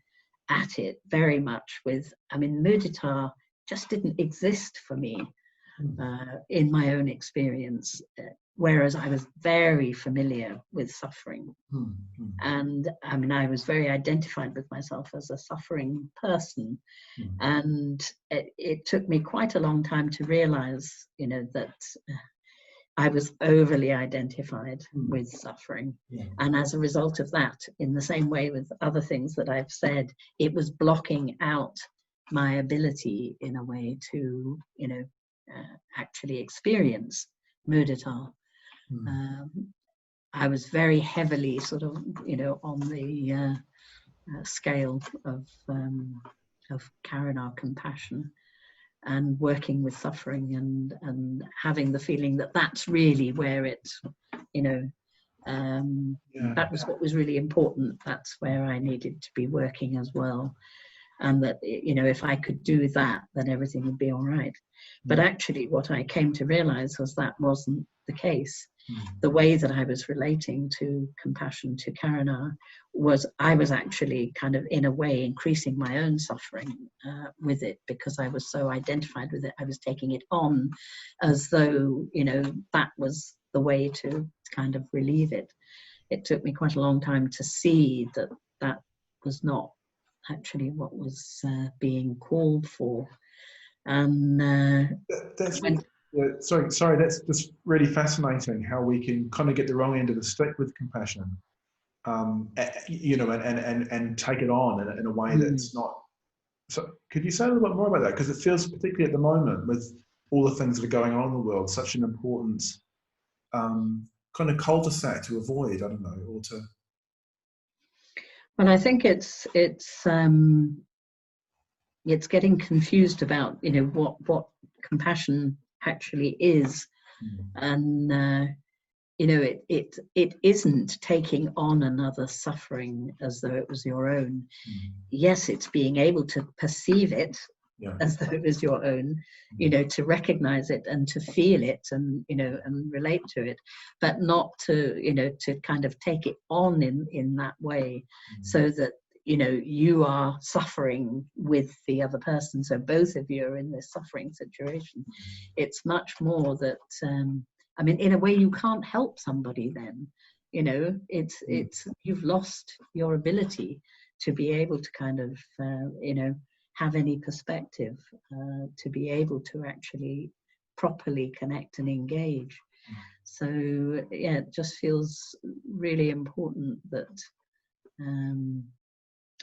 at it very much with, I mean, mudita just didn't exist for me in my own experience, whereas I was very familiar with suffering. And I mean, I was very identified with myself as a suffering person. And it took me quite a long time to realize, you know, that I was overly identified with suffering. And as a result of that, in the same way with other things that I've said, it was blocking out my ability in a way to, you know, actually experience mudita. I was very heavily sort of, you know, on the scale of karuna, compassion, and working with suffering, and having the feeling that that's really where it, you know, that was what was really important. That's where I needed to be working as well. And that, you know, if I could do that, then everything would be all right. But actually what I came to realize was that wasn't the case. The way that I was relating to compassion, to karuna, was I was actually kind of, in a way, increasing my own suffering with it, because I was so identified with it. I was taking it on as though, you know, that was the way to kind of relieve it. It took me quite a long time to see that that was not actually what was being called for. And sorry, that's just really fascinating how we can kind of get the wrong end of the stick with compassion, you know, and take it on in a way that's not. So could you say a little bit more about that? Because it feels, particularly at the moment, with all the things that are going on in the world, such an important kind of cul-de-sac to avoid. I don't know, or to. Well, I think it's getting confused about, you know, what compassion actually is, and you know, it isn't taking on another suffering as though it was your own. Yes, it's being able to perceive it as though it was your own, you know, to recognize it and to feel it, and, you know, and relate to it, but not to, you know, to kind of take it on in that way, so that, you know, you are suffering with the other person, so both of you are in this suffering situation. It's much more that I mean, in a way, you can't help somebody then, you know. It's you've lost your ability to be able to kind of you know, have any perspective, to be able to actually properly connect and engage. So yeah, it just feels really important that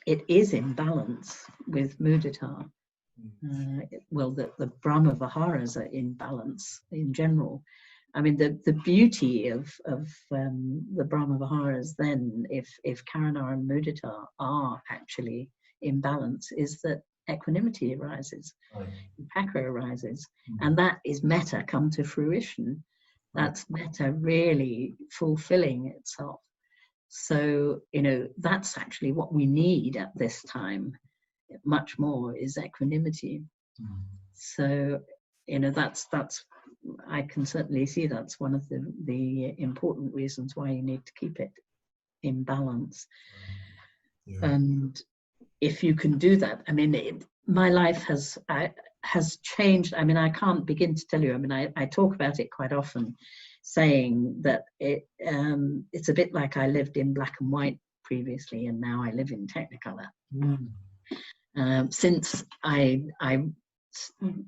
it is in balance with mudita. Well, the Brahma-viharas are in balance in general. I mean, the beauty of the Brahma-viharas then, if karuna and mudita are actually in balance, is that equanimity arises, vipaka arises, and that is metta come to fruition. That's metta really fulfilling itself. So, you know, that's actually what we need at this time, much more, is equanimity. So, you know, that's I can certainly see that's one of the important reasons why you need to keep it in balance. And if you can do that, I mean, my life has changed. I mean, I can't begin to tell you. I mean, I talk about it quite often, saying that it's a bit like I lived in black and white previously, and now I live in Technicolor. Since I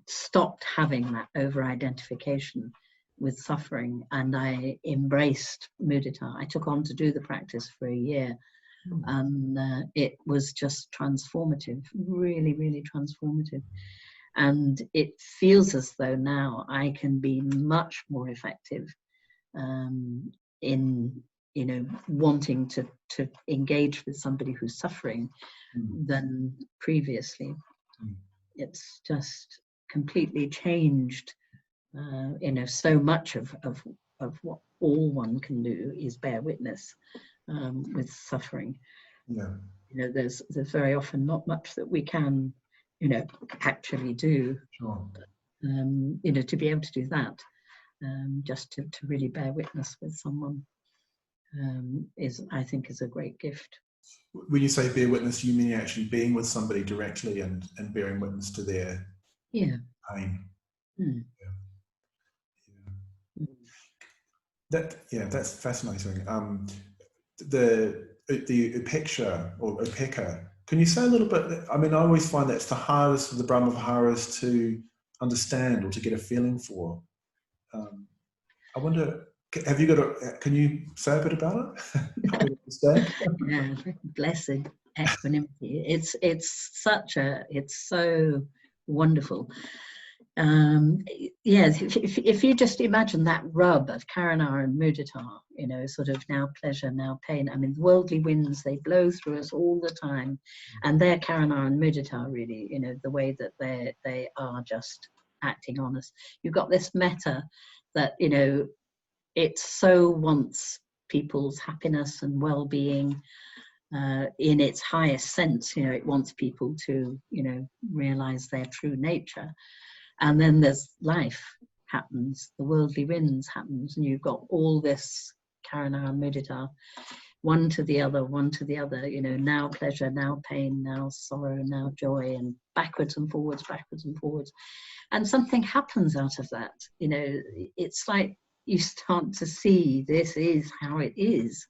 stopped having that over-identification with suffering, and I embraced mudita. I took on to do the practice for a year, and it was just transformative, really, really transformative. And it feels as though now I can be much more effective in, you know, wanting to engage with somebody who's suffering than previously. It's just completely changed. You know, so much of what all one can do is bear witness with suffering. You know, there's very often not much that we can, you know, actually do. You know, to be able to do that, just to really bear witness with someone, is, I think, is a great gift. When you say bear witness, you mean actually being with somebody directly and bearing witness to their pain. That's fascinating. The upeksha or upekkha. Can you say a little bit? I mean, I always find that's the hardest for the Brahma-viharas to understand or to get a feeling for. I wonder, have you got can you say a bit about it? Understand? Yeah, blessed equanimity. It's so wonderful. If you just imagine that rub of Karana and Mudita, sort of now pleasure, now pain. I mean, worldly winds, they blow through us all the time, and they're Karana and Mudita, really, the way that they are just acting on us. You've got this metta that, it so wants people's happiness and well-being in its highest sense. It wants people to, realize their true nature. And then there's life happens, the worldly winds happens, and you've got all this Karana and Mudita, one to the other, now pleasure, now pain, now sorrow, now joy, and backwards and forwards. And something happens out of that. It's like you start to see this is how it is.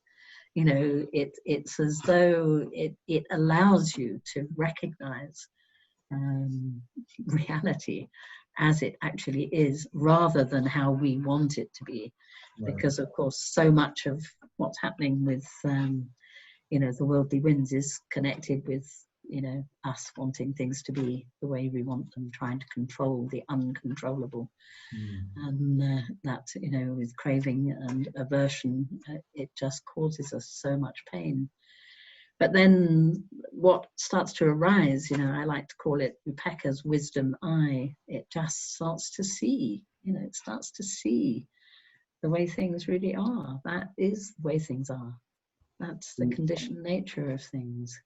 It's as though it allows you to recognize reality as it actually is, rather than how we want it to be. Right. Because of course so much of what's happening with the worldly winds is connected with us wanting things to be the way we want them, trying to control the uncontrollable. And that with craving and aversion, it just causes us so much pain. But then what starts to arise, I like to call it Upekka's wisdom eye. It just starts to see, it starts to see the way things really are. That is the way things are. That's the conditioned nature of things.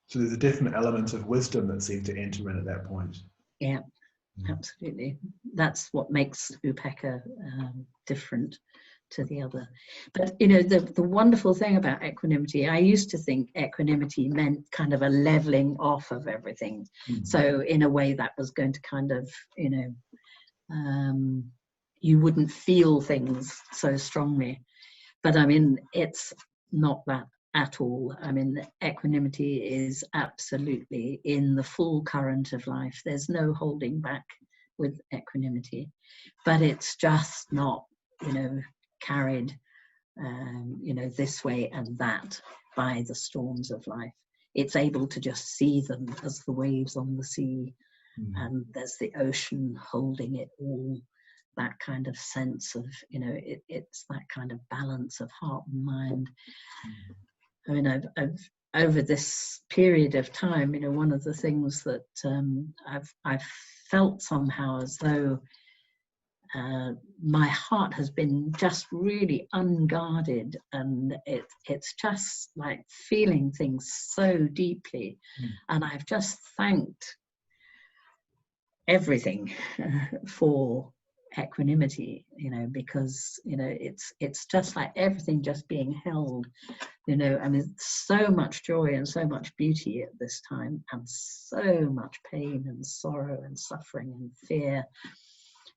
So there's a definite element of wisdom that seems to enter in at that point. Yeah, absolutely. That's what makes Upekka different to the other. But the wonderful thing about equanimity, I used to think equanimity meant kind of a leveling off of everything. So in a way that was going to kind of you wouldn't feel things so strongly. But I mean, it's not that at all. I mean, equanimity is absolutely in the full current of life. There's no holding back with equanimity, but it's just not carried this way and that by the storms of life. It's able to just see them as the waves on the sea, and there's the ocean holding it all. That kind of sense of it's that kind of balance of heart and mind. I mean, I've over this period of time, one of the things that I've felt somehow as though my heart has been just really unguarded, and it's just like feeling things so deeply. And I've just thanked everything for equanimity, because it's just like everything just being held, I mean, so much joy and so much beauty at this time, and so much pain and sorrow and suffering and fear.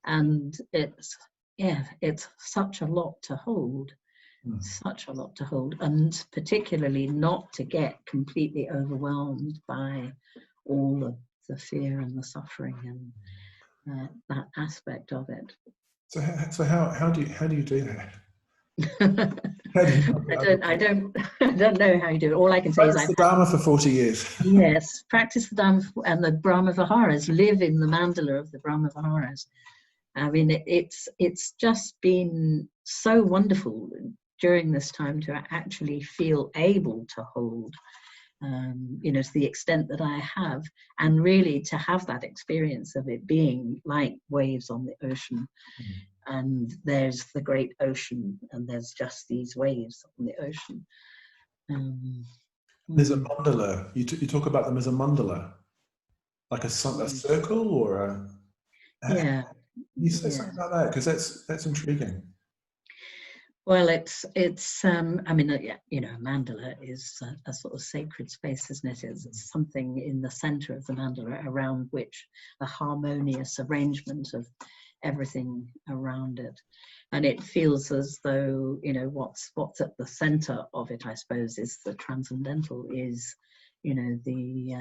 And it's such a lot to hold, and particularly not to get completely overwhelmed by all of the fear and the suffering and that aspect of it. So how do you do that? I don't know how you do it. All I can say is I've practiced the Dharma for 40 years. Yes, practice the Dharma, and the Brahma-viharas, live in the Mandala of the Brahma-viharas. I mean, it's just been so wonderful during this time to actually feel able to hold, to the extent that I have, and really to have that experience of it being like waves on the ocean. And there's the great ocean, and there's just these waves on the ocean. There's a mandala. You talk about them as a mandala, like a circle or a... Yeah. You say something about that, because that's intriguing. Well, it's I mean, mandala is a sort of sacred space, isn't it? It's something in the center of the mandala around which a harmonious arrangement of everything around it. And it feels as though, you know, what's at the center of it, I suppose, is the transcendental, is, you know, the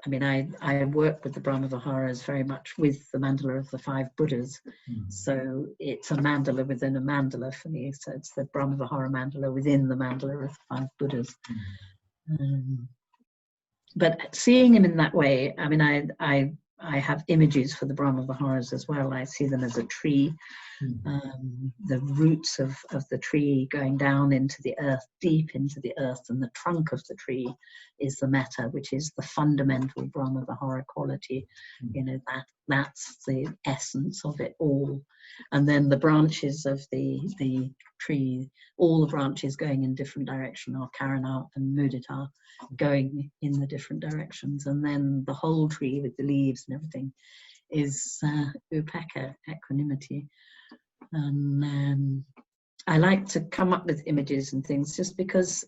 I mean, I work with the Brahma-viharas very much with the mandala of the 5 Buddhas. So it's a mandala within a mandala for me. So it's the Brahma-vihara mandala within the mandala of the 5 Buddhas. But seeing him in that way, I mean, I have images for the Brahma-viharas as well. I see them as a tree, the roots of the tree going down into the earth, deep into the earth, and the trunk of the tree is the Metta, which is the fundamental Brahma-vihara quality. You know, that's the essence of it all. And then the branches of the tree, all the branches going in different directions are Karana and Mudita, going in the different directions. And then the whole tree with the leaves and everything is Upekkha, equanimity. And I like to come up with images and things just because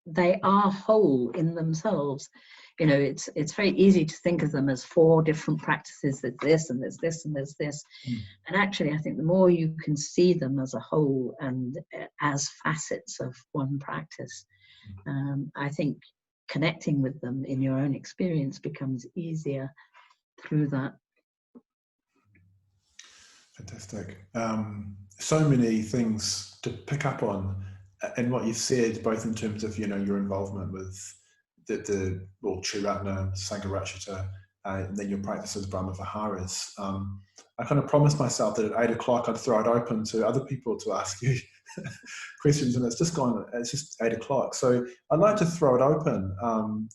they are whole in themselves. You know, it's very easy to think of them as 4 different practices. There's this and there's this and there's this. And actually, I think the more you can see them as a whole and as facets of one practice, I think connecting with them in your own experience becomes easier through that. Fantastic. So many things to pick up on, and what you've said, both in terms of, you know, your involvement with the Triratna, Sangharakshita, and then your practice as Brahma-viharas. I kind of promised myself that at 8 o'clock I'd throw it open to other people to ask you questions, and it's just 8 o'clock. So I'd like to throw it open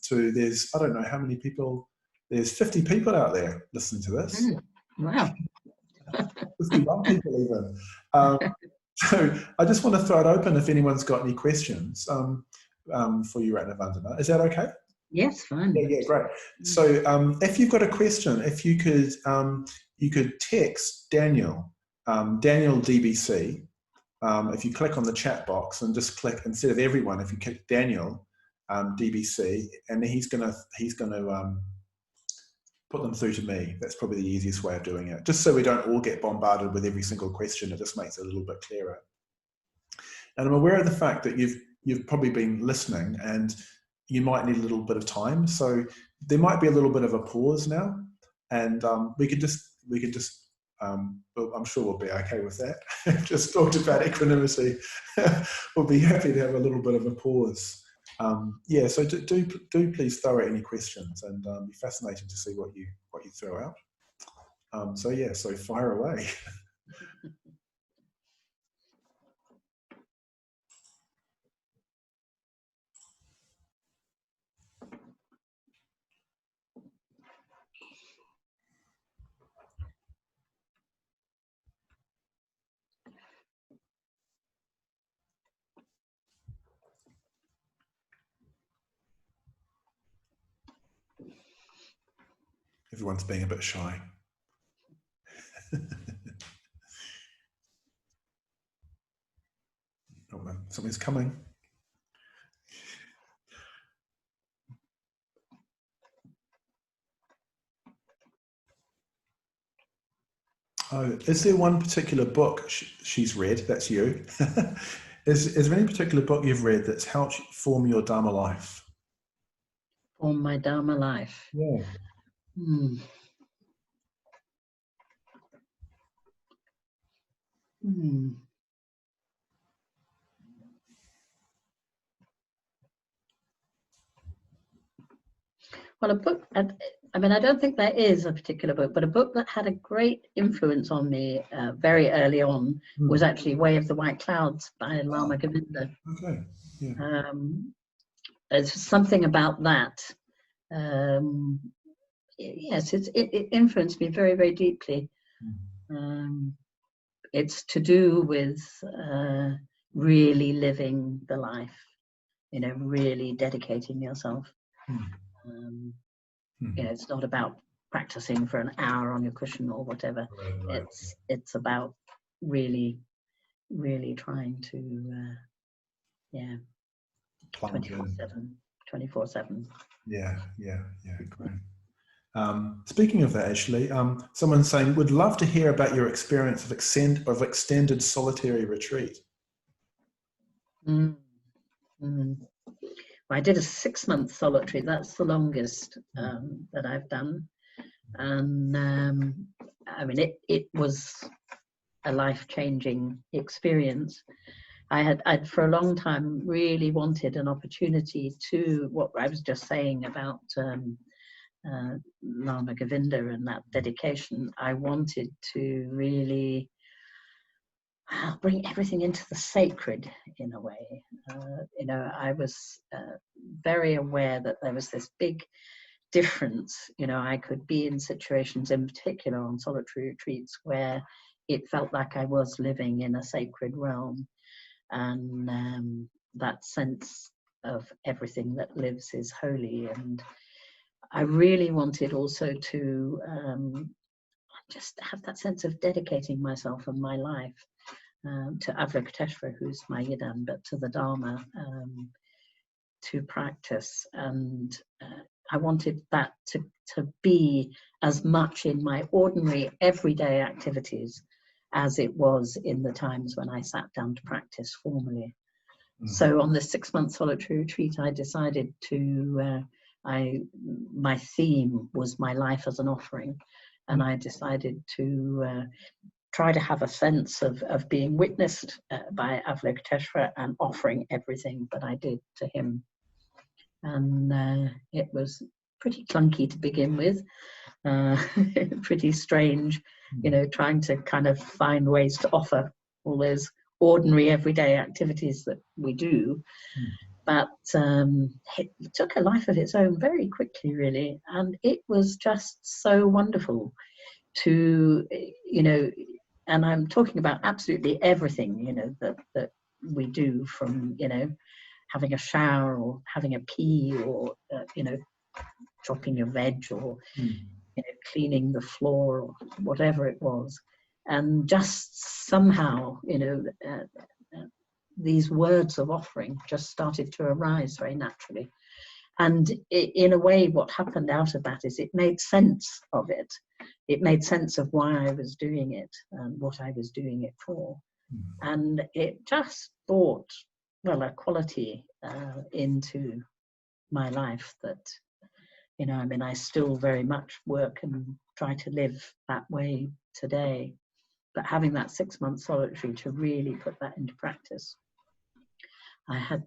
to, there's, I don't know how many people, there's 50 people out there listening to this. Wow. 51 people even. So I just want to throw it open if anyone's got any questions for you, Ratnavandana. Is that okay? Yes, fine. Yeah, great. So if you've got a question, if you could text Daniel, Daniel DBC. If you click on the chat box and just click, instead of everyone, if you click Daniel DBC, and he's gonna put them through to me. That's probably the easiest way of doing it, just so we don't all get bombarded with every single question. It just makes it a little bit clearer. And I'm aware of the fact that you've probably been listening and you might need a little bit of time. So there might be a little bit of a pause now, and we could just well, I'm sure we'll be okay with that. Just talked about equanimity. We'll be happy to have a little bit of a pause. Yeah, so do please throw out any questions, and be fascinating to see what you throw out. So yeah, so fire away. Everyone's being a bit shy. Oh, something's coming. Oh, is there one particular book she's read? That's you. Is there any particular book you've read that's helped form your Dharma life? Form my Dharma life. Yeah. Well, a book, I mean, I don't think there is a particular book, but a book that had a great influence on me very early on was actually Way of the White Clouds by Lama Govinda. Okay. Yeah. There's something about that. Yes, it influenced me very, very deeply. It's to do with really living the life, you know, really dedicating yourself. You know, it's not about practicing for an hour on your cushion or whatever. Right. It's about really, really trying to, 24/7. Yeah, great. Speaking of that, actually, someone's saying, would love to hear about your experience of extended solitary retreat. Mm. Mm. I did a 6-month solitary. That's the longest that I've done. And I mean, it was a life-changing experience. I'd for a long time really wanted an opportunity to, what I was just saying about Lama Govinda and that dedication. I wanted to really bring everything into the sacred in a way. You know, I was very aware that there was this big difference. You know, I could be in situations, in particular on solitary retreats, where it felt like I was living in a sacred realm, and that sense of everything that lives is holy. And I really wanted also to just have that sense of dedicating myself and my life to Avalokiteshvara, who's my yidam, but to the Dharma, to practice. And I wanted that to be as much in my ordinary everyday activities as it was in the times when I sat down to practice formally. So on this 6-month solitary retreat, I decided to, my theme was my life as an offering. And I decided to try to have a sense of being witnessed by Avalokiteshvara and offering everything that I did to him. And it was pretty clunky to begin with, pretty strange, you know, trying to kind of find ways to offer all those ordinary everyday activities that we do. But it took a life of its own very quickly, really. And it was just so wonderful to, you know, and I'm talking about absolutely everything, you know, that we do, from, you know, having a shower or having a pee, or, you know, chopping your veg, or, you know, cleaning the floor, or whatever it was. And just somehow, you know, these words of offering just started to arise very naturally. And in a way, what happened out of that is it made sense of it. It made sense of why I was doing it and what I was doing it for. And it just brought, well, a quality into my life that, you know, I mean, I still very much work and try to live that way today. But having that 6-month solitary to really put that into practice, I had,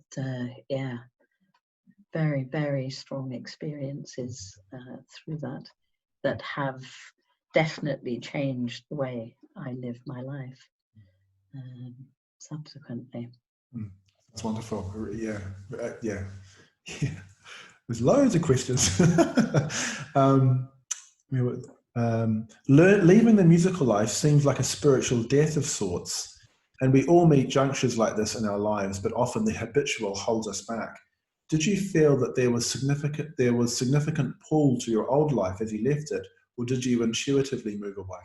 yeah, very, very strong experiences through that have definitely changed the way I live my life subsequently. That's wonderful. Yeah, yeah. There's loads of questions. Leaving the musical life seems like a spiritual death of sorts, and we all meet junctures like this in our lives, but often the habitual holds us back. Did you feel that there was significant pull to your old life as you left it, or did you intuitively move away?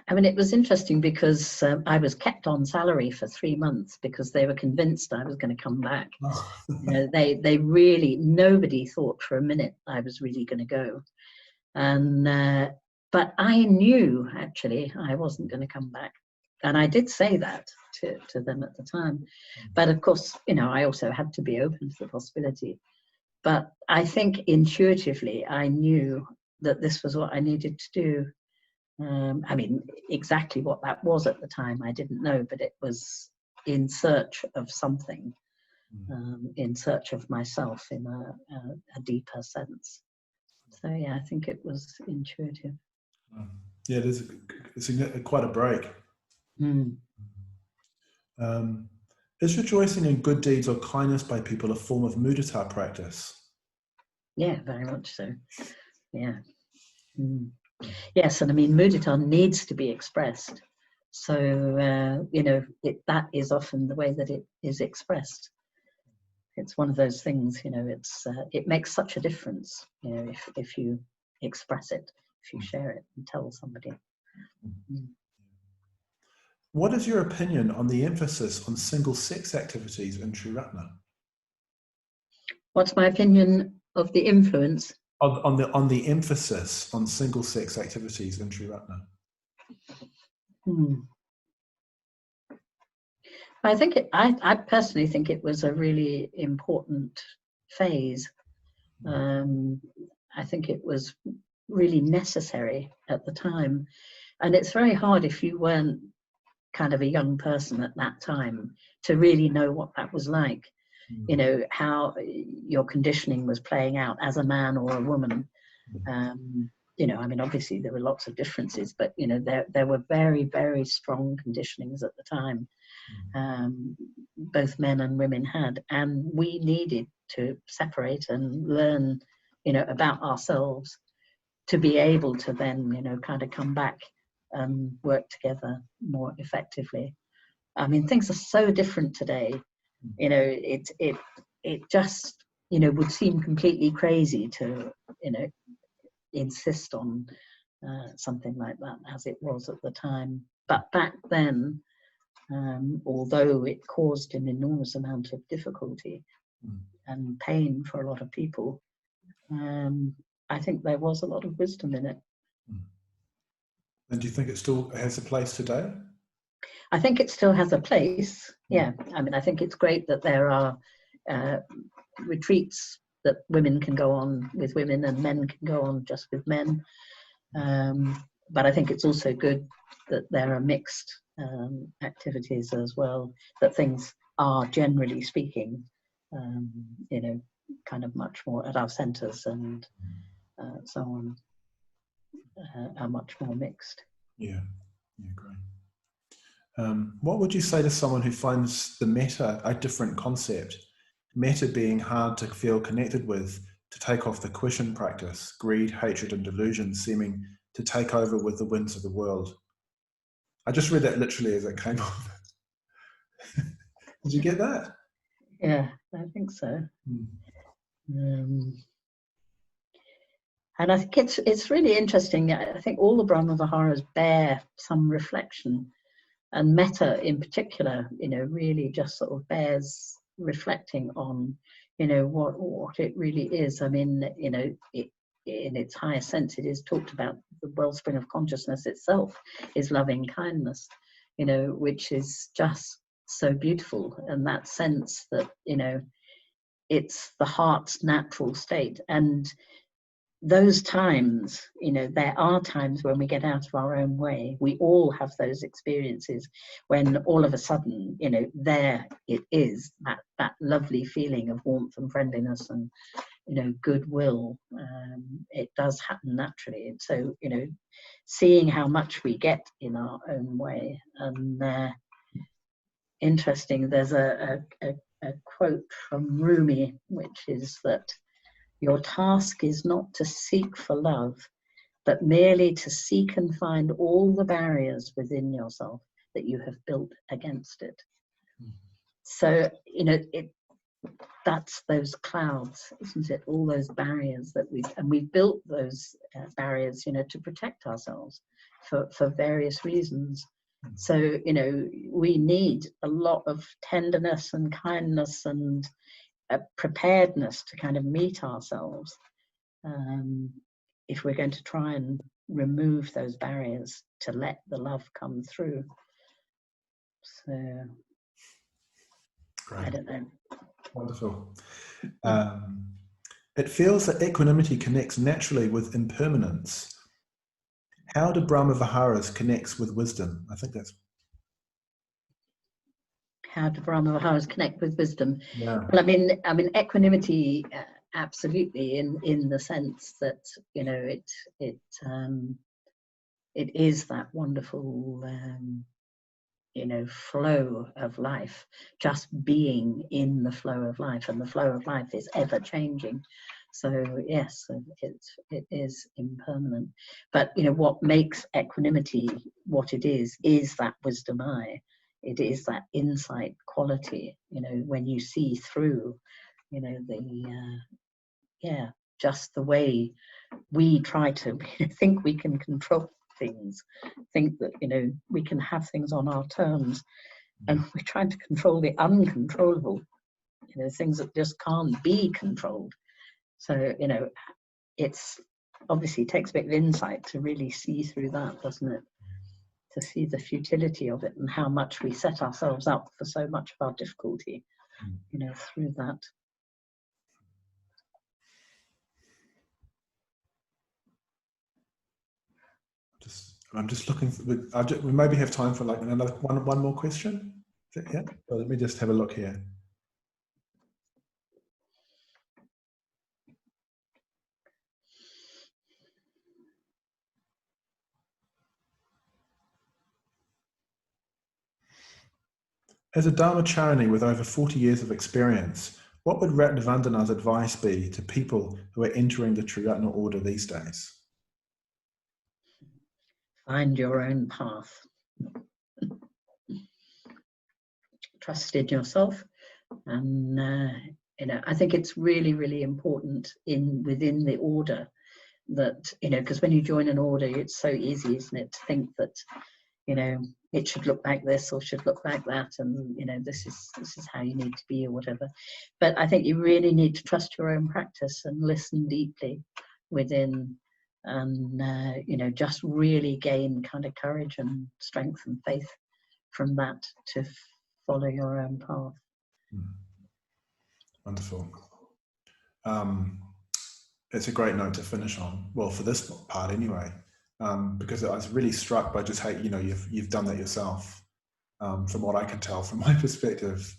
I mean, it was interesting because I was kept on salary for 3 months because they were convinced I was going to come back. You know, they really, nobody thought for a minute I was really going to go. And but I knew actually I wasn't going to come back, and I did say that to them at the time. But of course, you know, I also had to be open to the possibility. But I think intuitively I knew that this was what I needed to do. I mean, exactly what that was at the time, I didn't know, but it was in search of something, in search of myself in a deeper sense. So yeah, I think it was intuitive. Yeah, it's quite a break. Is rejoicing in good deeds or kindness by people a form of mudita practice? Yeah, very much so. Yeah. Yes, and I mean, mudita needs to be expressed. So, you know, that is often the way that it is expressed. It's one of those things, you know, it makes such a difference, you know, if you express it, if you share it and tell somebody. What is your opinion on the emphasis on single-sex activities in Triratna? What's my opinion Of the influence. On the emphasis on single-sex activities in Sri Ratna. I personally think it was a really important phase. I think it was really necessary at the time, and it's very hard if you weren't kind of a young person at that time to really know what that was like. You know, how your conditioning was playing out as a man or a woman. You know, I mean, obviously there were lots of differences, but you know, there were very, very strong conditionings at the time. Both men and women had, and we needed to separate and learn, you know, about ourselves to be able to then, you know, kind of come back and work together more effectively. I mean, things are so different today. You know, it just, you know, would seem completely crazy to, you know, insist on something like that as it was at the time. But back then, although it caused an enormous amount of difficulty and pain for a lot of people, I think there was a lot of wisdom in it. And do you think it still has a place today? I think it still has a place. Yeah, I mean, I think it's great that there are retreats that women can go on with women and men can go on just with men. But I think it's also good that there are mixed activities as well, that things are, generally speaking, you know, kind of much more at our centres and so on, are much more mixed. Yeah, great. What would you say to someone who finds the metta a different concept? Metta being hard to feel connected with, to take off the question practice, greed, hatred, and delusion seeming to take over with the winds of the world. I just read that literally as it came off. Did you get that? Yeah, I think so. And I think it's really interesting. I think all the Brahma-viharas bear some reflection, and Metta in particular, you know, really just sort of bears reflecting on, you know, what it really is. I mean, you know, in its highest sense, it is talked about the wellspring of consciousness itself is loving kindness, you know, which is just so beautiful. And that sense that, you know, it's the heart's natural state. And those times, you know, there are times when we get out of our own way. We all have those experiences when all of a sudden, you know, there it is, that lovely feeling of warmth and friendliness and, you know, goodwill. It does happen naturally. And so, you know, seeing how much we get in our own way. And interesting, there's a quote from Rumi, which is that your task is not to seek for love, but merely to seek and find all the barriers within yourself that you have built against it. So, you know, that's those clouds, isn't it? All those barriers that we've built those barriers, you know, to protect ourselves for various reasons. So, you know, we need a lot of tenderness and kindness and a preparedness to kind of meet ourselves if we're going to try and remove those barriers to let the love come through. So, great. I don't know. Wonderful. It feels that equanimity connects naturally with impermanence. How do Brahma-viharas connect with wisdom? I think that's... How do Brahma-viharas connect with wisdom? Yeah. Well, I mean, equanimity, absolutely, in the sense that, you know, it is that wonderful, you know, flow of life, just being in the flow of life, and the flow of life is ever changing. So yes, it is impermanent. But, you know, what makes equanimity what it is that wisdom eye. It is that insight quality, you know, when you see through, you know, just the way we try to think we can control things, think that, you know, we can have things on our terms, and we're trying to control the uncontrollable, you know, things that just can't be controlled. So, you know, it's obviously takes a bit of insight to really see through that, doesn't it? To see the futility of it and how much we set ourselves up for so much of our difficulty, you know, through that. I'm just looking for, we maybe have time for like another one more question. Yeah, well, let me just have a look here. As a Dharmacharani with over 40 years of experience, what would Ratnavandana's advice be to people who are entering the Triratna order these days? Find your own path. Trust in yourself, and you know, I think it's really, really important within the order that, you know, because when you join an order, it's so easy, isn't it, to think that, you know, it should look like this or should look like that, and you know, this is how you need to be or whatever. But I think you really need to trust your own practice and listen deeply within, and you know, just really gain kind of courage and strength and faith from that to follow your own path. Wonderful. It's a great note to finish on. Well, for this part anyway, because I was really struck by just how, you know, you've done that yourself. From what I can tell, from my perspective,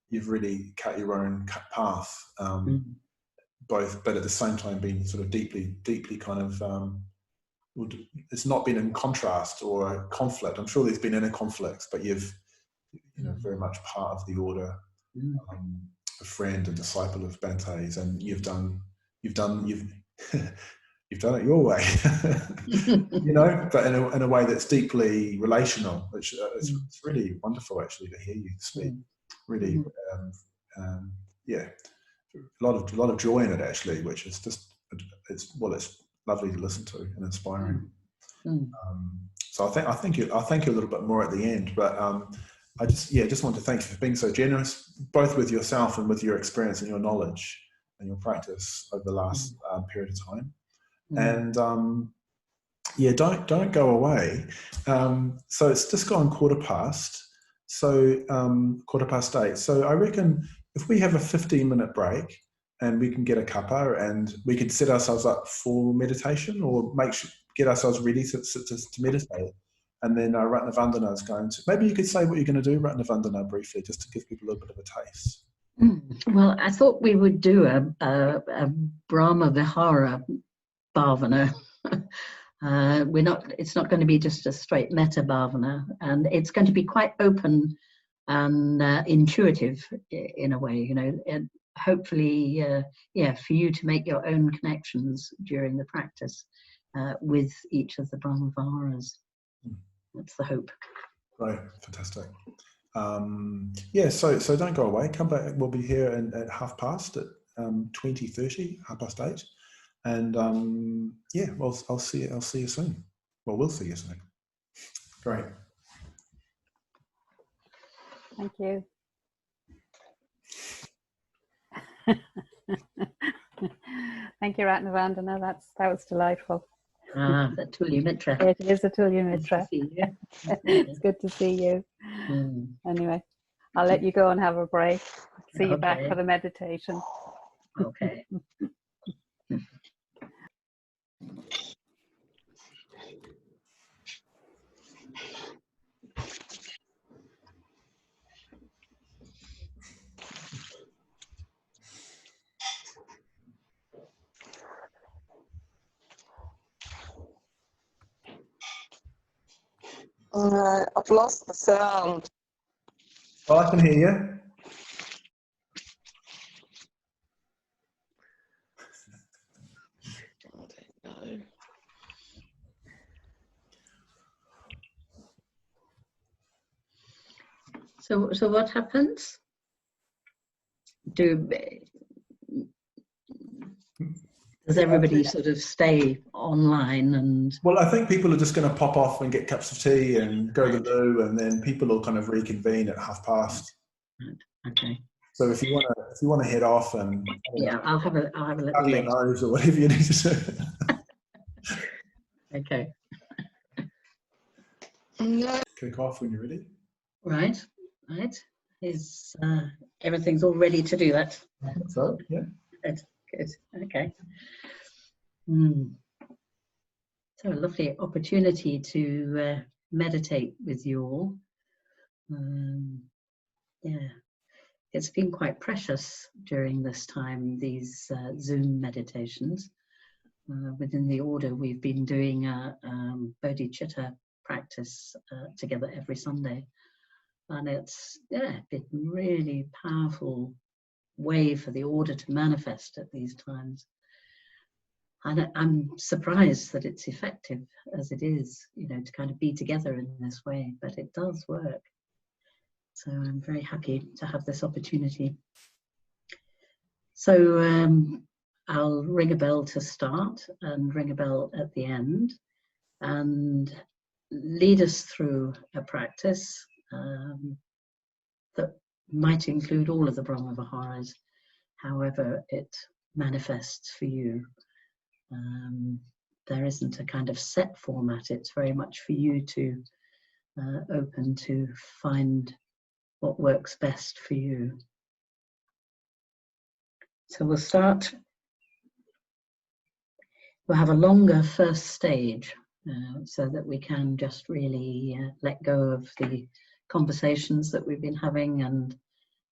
you've really cut your own path, both, but at the same time being sort of deeply kind of. It's not been in contrast or conflict. I'm sure there's been inner conflicts, but you've, you know, very much part of the order, a friend, a disciple of Bante's, and you've done it your way, you know, but in a way that's deeply relational, which it's really wonderful actually to hear you speak. Really, yeah, a lot of joy in it actually, which is just it's lovely to listen to and inspiring. So I'll thank you a little bit more at the end, but I just want to thank you for being so generous, both with yourself and with your experience and your knowledge and your practice over the last period of time. And don't go away. So it's just gone 8:15. So 8:15. So I reckon if we have a 15-minute break and we can get a cuppa and we can set ourselves up for meditation or get ourselves ready to meditate. And then Ratnavandana is going to, maybe you could say what you're going to do, Ratnavandana, briefly, just to give people a little bit of a taste. Well, I thought we would do a Brahma-Vihara bhavana. It's not going to be just a straight metta bhavana, and it's going to be quite open and intuitive in a way, you know, and hopefully, for you to make your own connections during the practice with each of the Brahma-viharas. That's the hope. Right, fantastic. So don't go away. Come back. We'll be here at 8:30 at 20:30, 8:30, and I'll see you soon. Well, we'll see you soon. Great. Thank you. Thank you, Ratnavandana. That was delightful. The Tulya Mitra. It is a Tulya Mitra. It's good to see you. Anyway, I'll let you go and have a break. See you back for the meditation. Okay. I've lost the sound. Oh, I can hear you. I don't know. So what happens? Does everybody sort of stay online and? Well, I think people are just going to pop off and get cups of tea and go to the loo, and then people will kind of reconvene at 8:30. Okay. So if you want to head off and yeah, I'll have a little plug your later. nose or whatever you need to do. Okay. Kick off when you're ready. Right. Is everything's all ready to do that? So yeah. Good. Okay. So a lovely opportunity to meditate with you all. Yeah, it's been quite precious during this time, these Zoom meditations. Within the order, we've been doing a bodhicitta practice together every Sunday. And it's been a really powerful way for the order to manifest at these times. And I'm surprised that it's effective as it is, to kind of be together in this way, but it does work. So I'm very happy to have this opportunity. So I'll ring a bell to start and ring a bell at the end and lead us through a practice that might include all of the Brahma-viharas, however it manifests for you. There isn't a kind of set format. It's very much for you to open to find what works best for you. So we'll start. We'll have a longer first stage so that we can just really let go of the conversations that we've been having and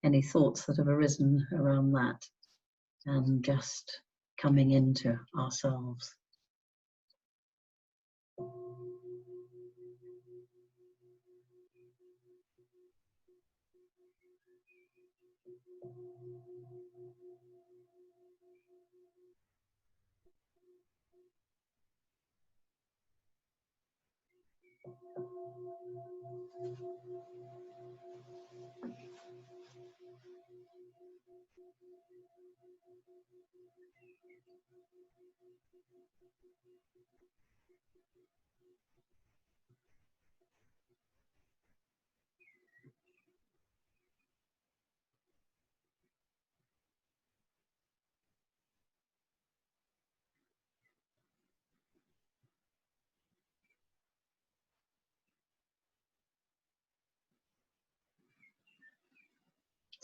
any thoughts that have arisen around that, and just coming into ourselves.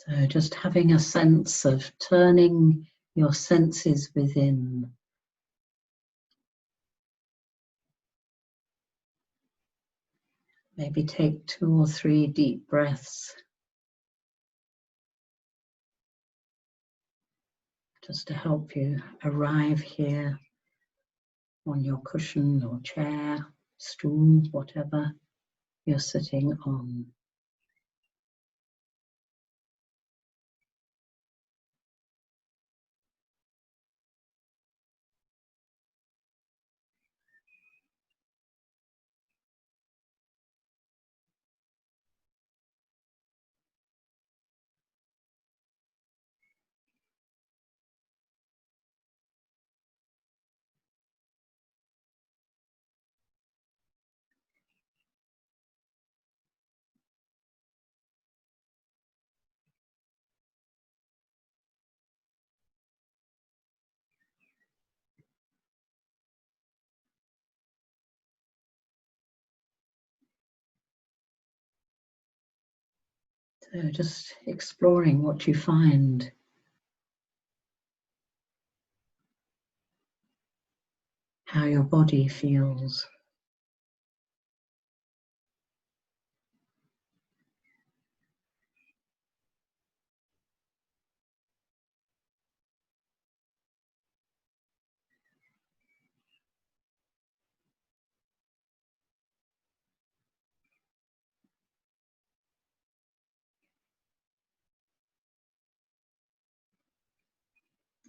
So just having a sense of turning your senses within. Maybe take 2 or 3 deep breaths just to help you arrive here on your cushion or chair, stool, whatever you're sitting on. So just exploring what you find. How your body feels.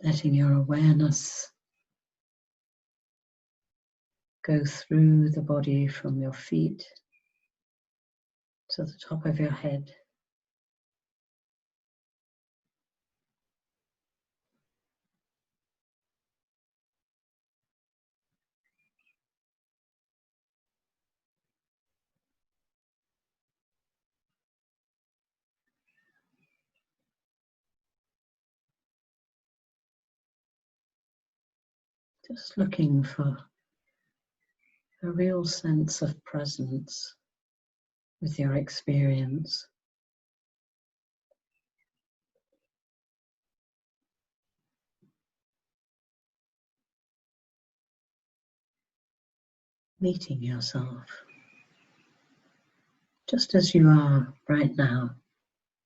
Letting your awareness go through the body from your feet to the top of your head. Just looking for a real sense of presence with your experience. Meeting yourself just as you are right now,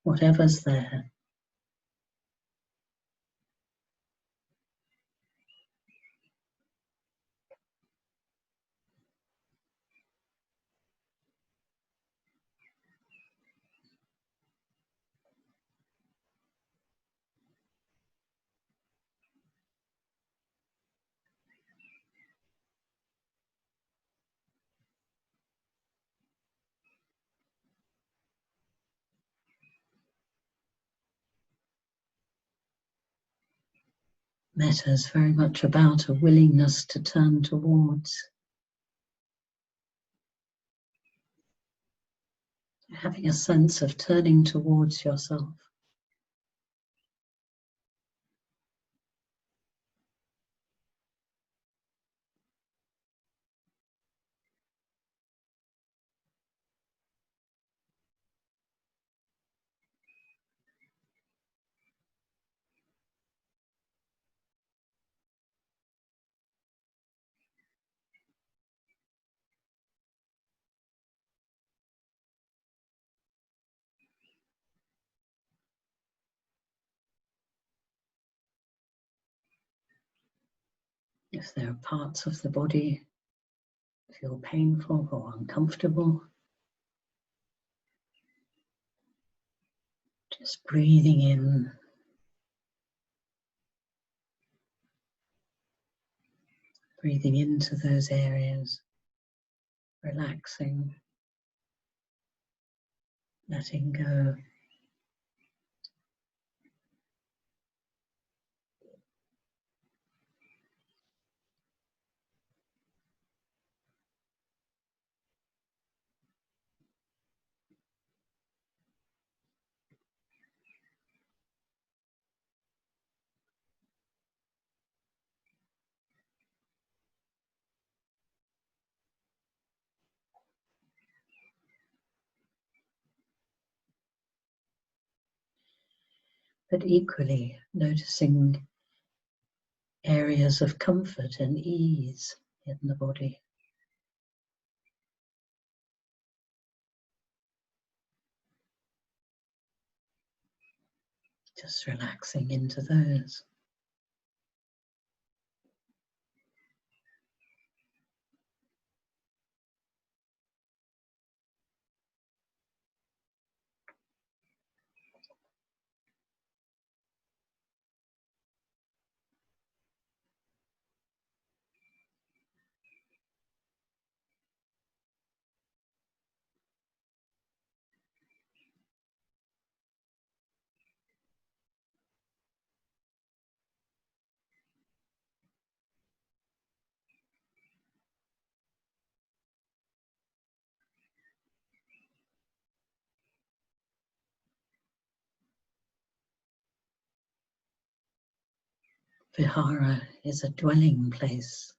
whatever's there. Metta is very much about a willingness to turn towards, having a sense of turning towards yourself. If there are parts of the body that feel painful or uncomfortable, just breathing in, breathing into those areas, relaxing, letting go. But equally noticing areas of comfort and ease in the body. Just relaxing into those. Vihara is a dwelling place,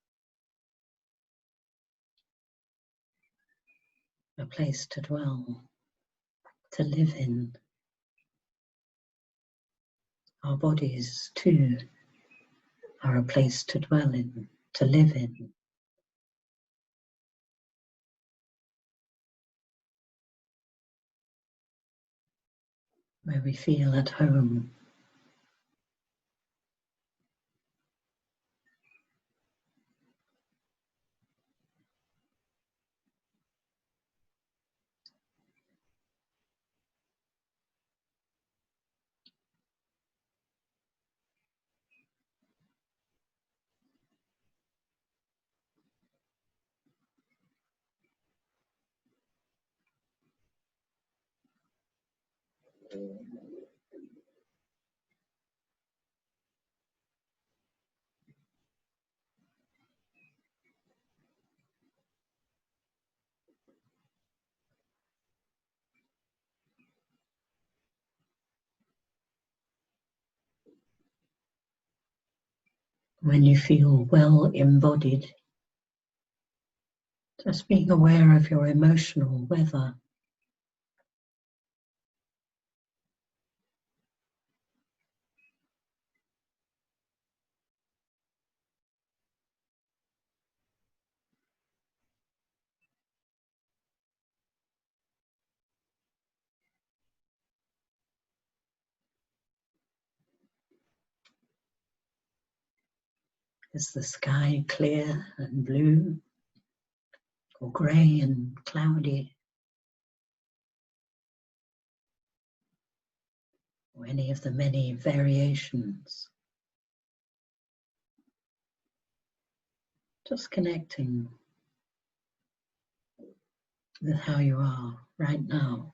a place to dwell, to live in. Our bodies too are a place to dwell in, to live in. Where we feel at home. When you feel well embodied, just being aware of your emotional weather. Is the sky clear and blue, or grey and cloudy, or any of the many variations? Just connecting with how you are right now.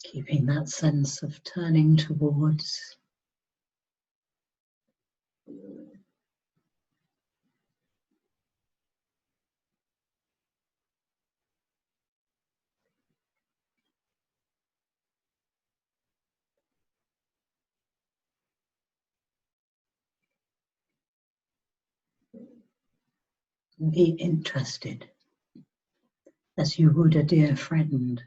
Keeping that sense of turning towards be interested as you would a dear friend.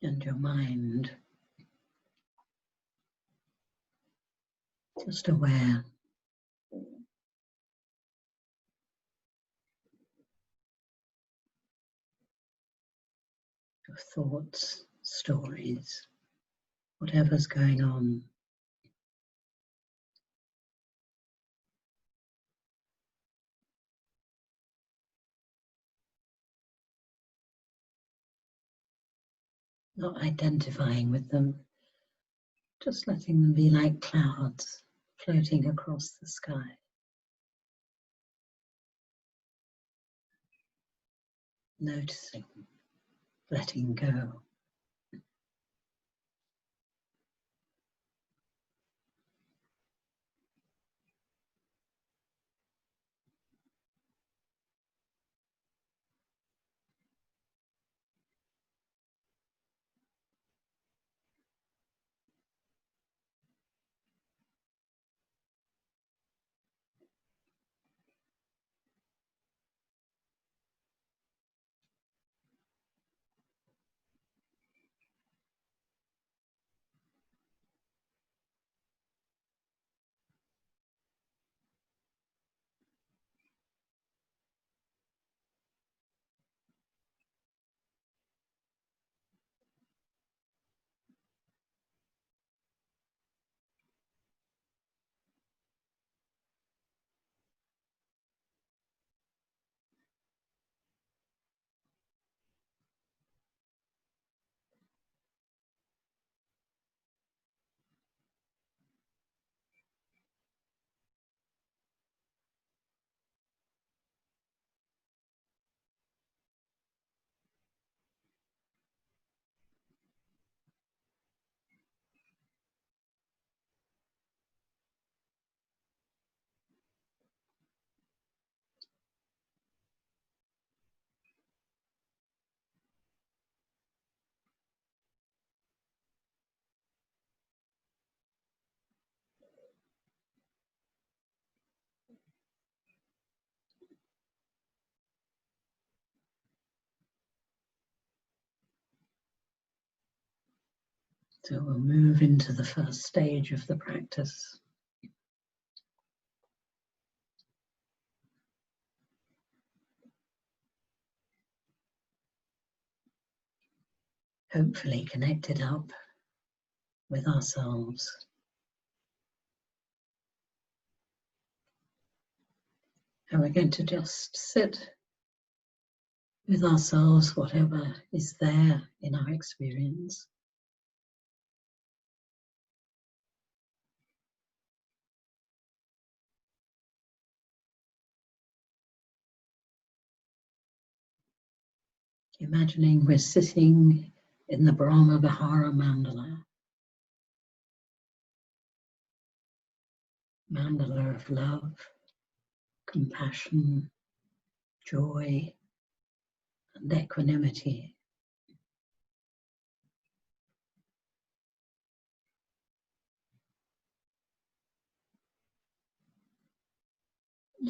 And your mind just aware of thoughts, stories, whatever's going on. Not identifying with them, just letting them be like clouds floating across the sky. Noticing, letting go. So we'll move into the first stage of the practice. Hopefully connected up with ourselves. And we're going to just sit with ourselves, whatever is there in our experience. Imagining we're sitting in the Brahma-Vihara Mandala. Mandala of love, compassion, joy, and equanimity.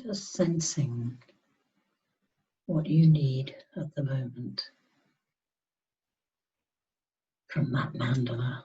Just sensing what you need at the moment from that mandala.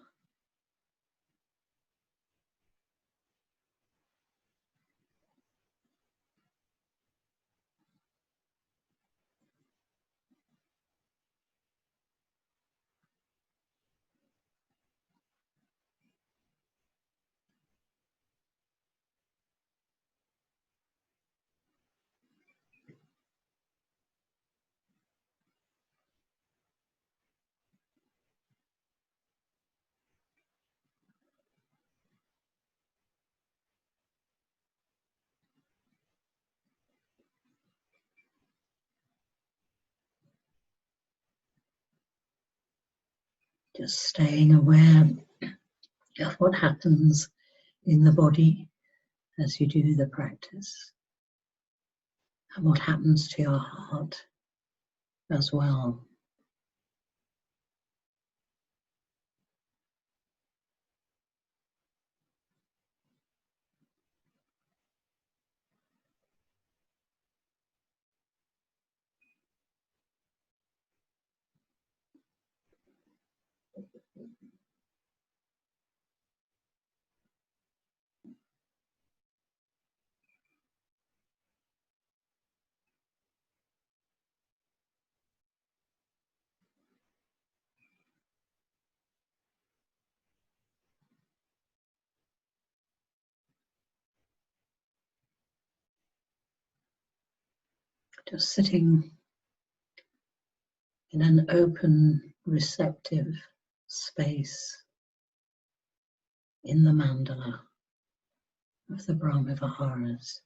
Just staying aware of what happens in the body as you do the practice, and what happens to your heart as well. Just sitting in an open, receptive space in the mandala of the Brahma-viharas.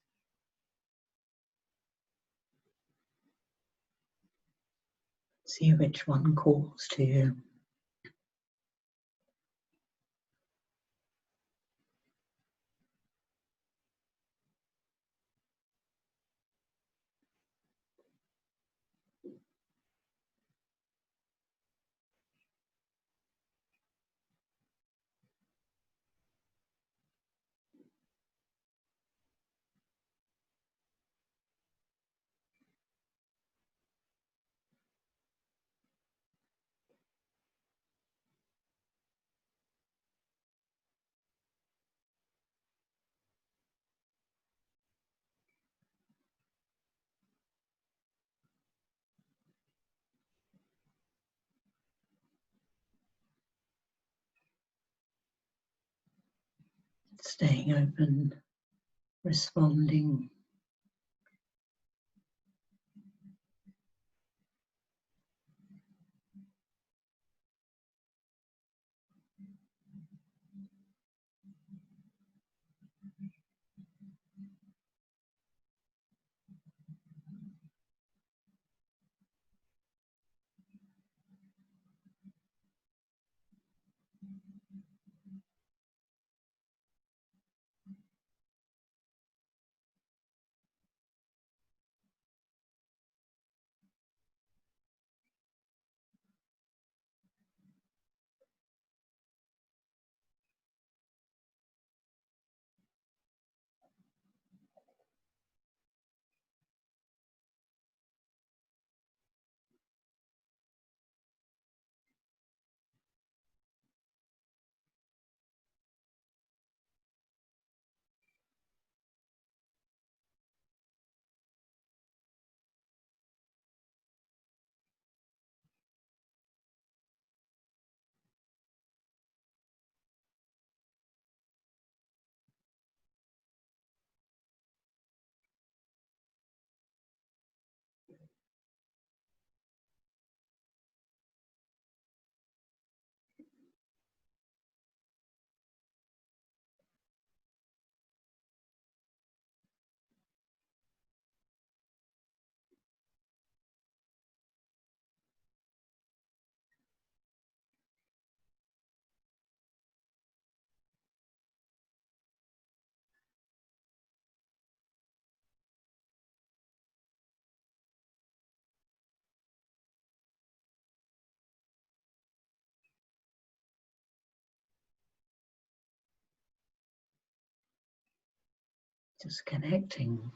See which one calls to you. Staying open, responding. Just connecting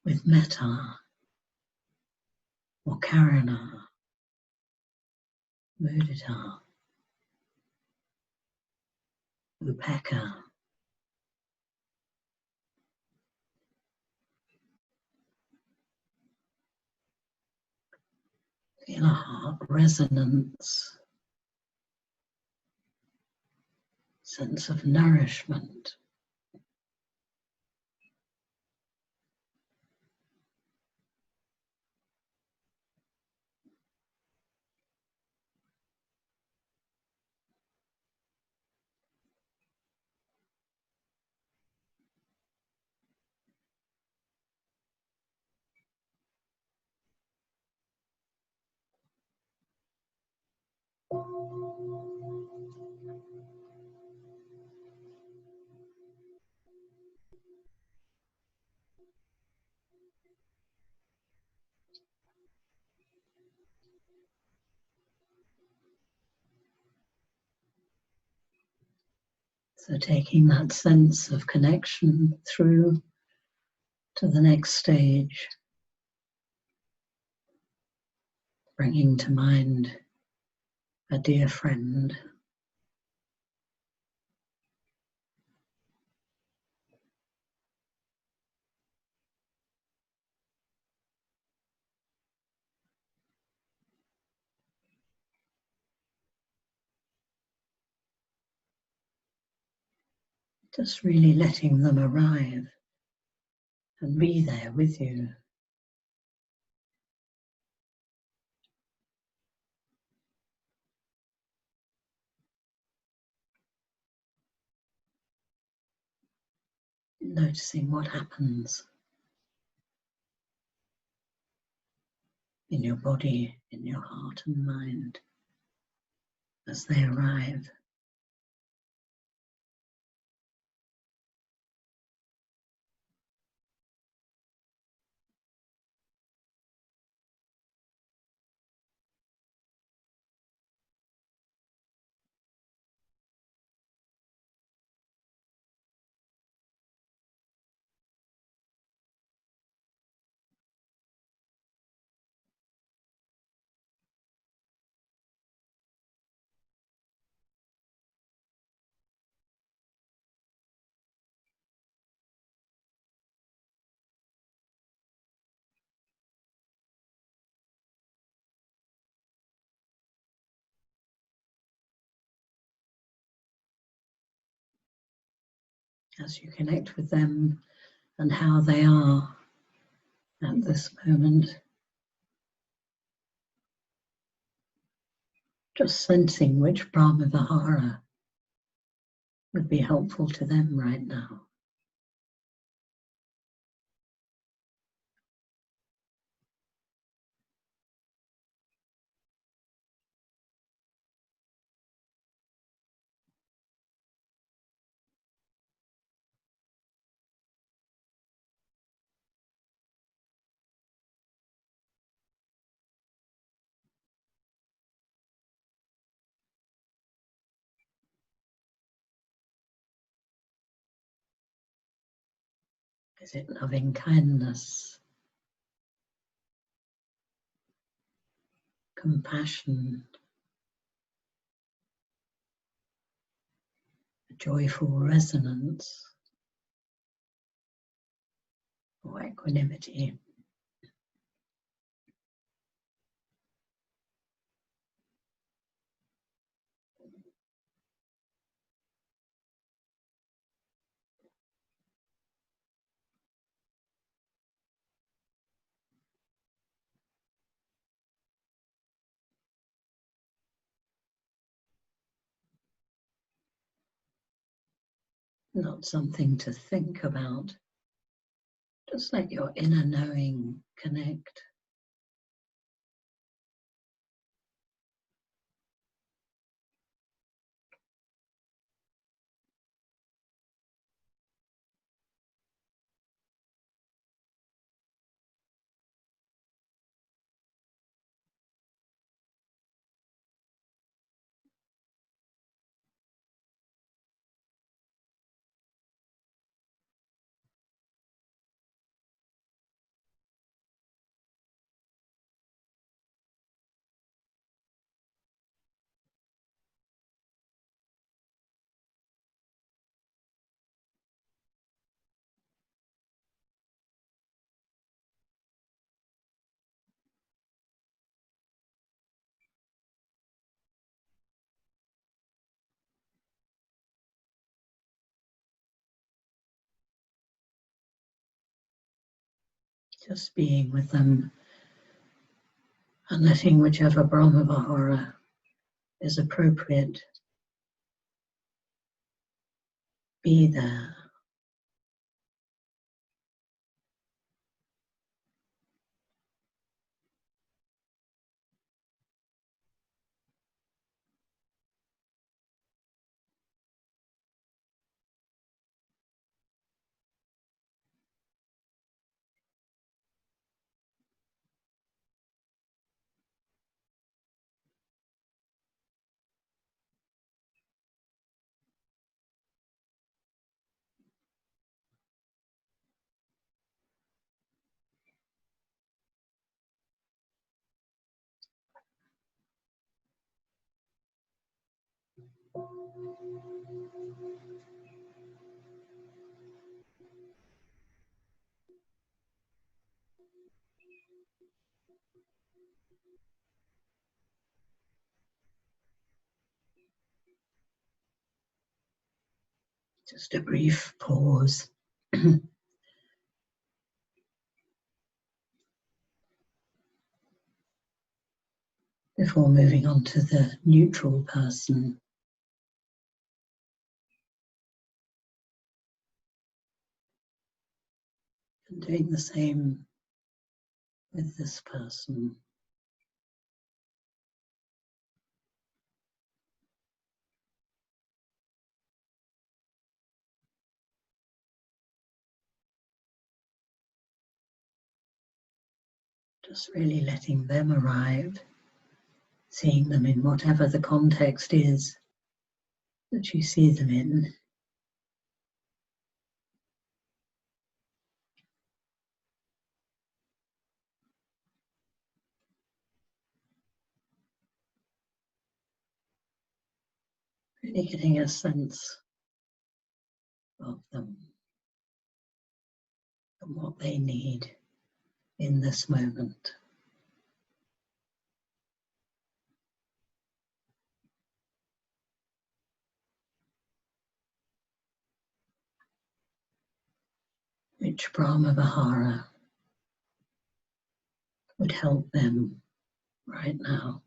with Metta or Karuna, Mudita, Upekkha. Feel a heart resonance, sense of nourishment. So taking that sense of connection through to the next stage, bringing to mind a dear friend, just really letting them arrive and be there with you. Noticing what happens in your body, in your heart and mind as they arrive. As you connect with them and how they are at this moment, just sensing which Brahma-vihara would be helpful to them right now. Is it loving kindness, compassion, a joyful resonance, or equanimity? Not something to think about. Just let your inner knowing connect. Just being with them and letting whichever Brahma-vihara is appropriate be there. Just a brief pause. Before moving on to the neutral person. And doing the same with this person. Just really letting them arrive, seeing them in whatever the context is that you see them in. Really getting a sense of them and what they need in this moment. Which Brahma-vihara would help them right now.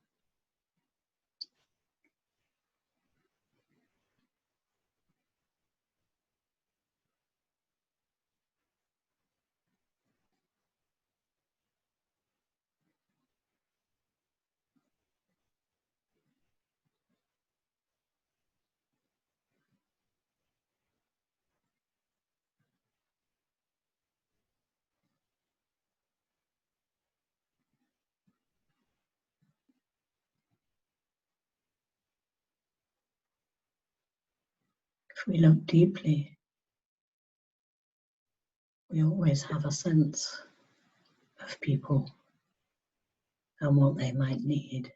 If we look deeply, we always have a sense of people and what they might need.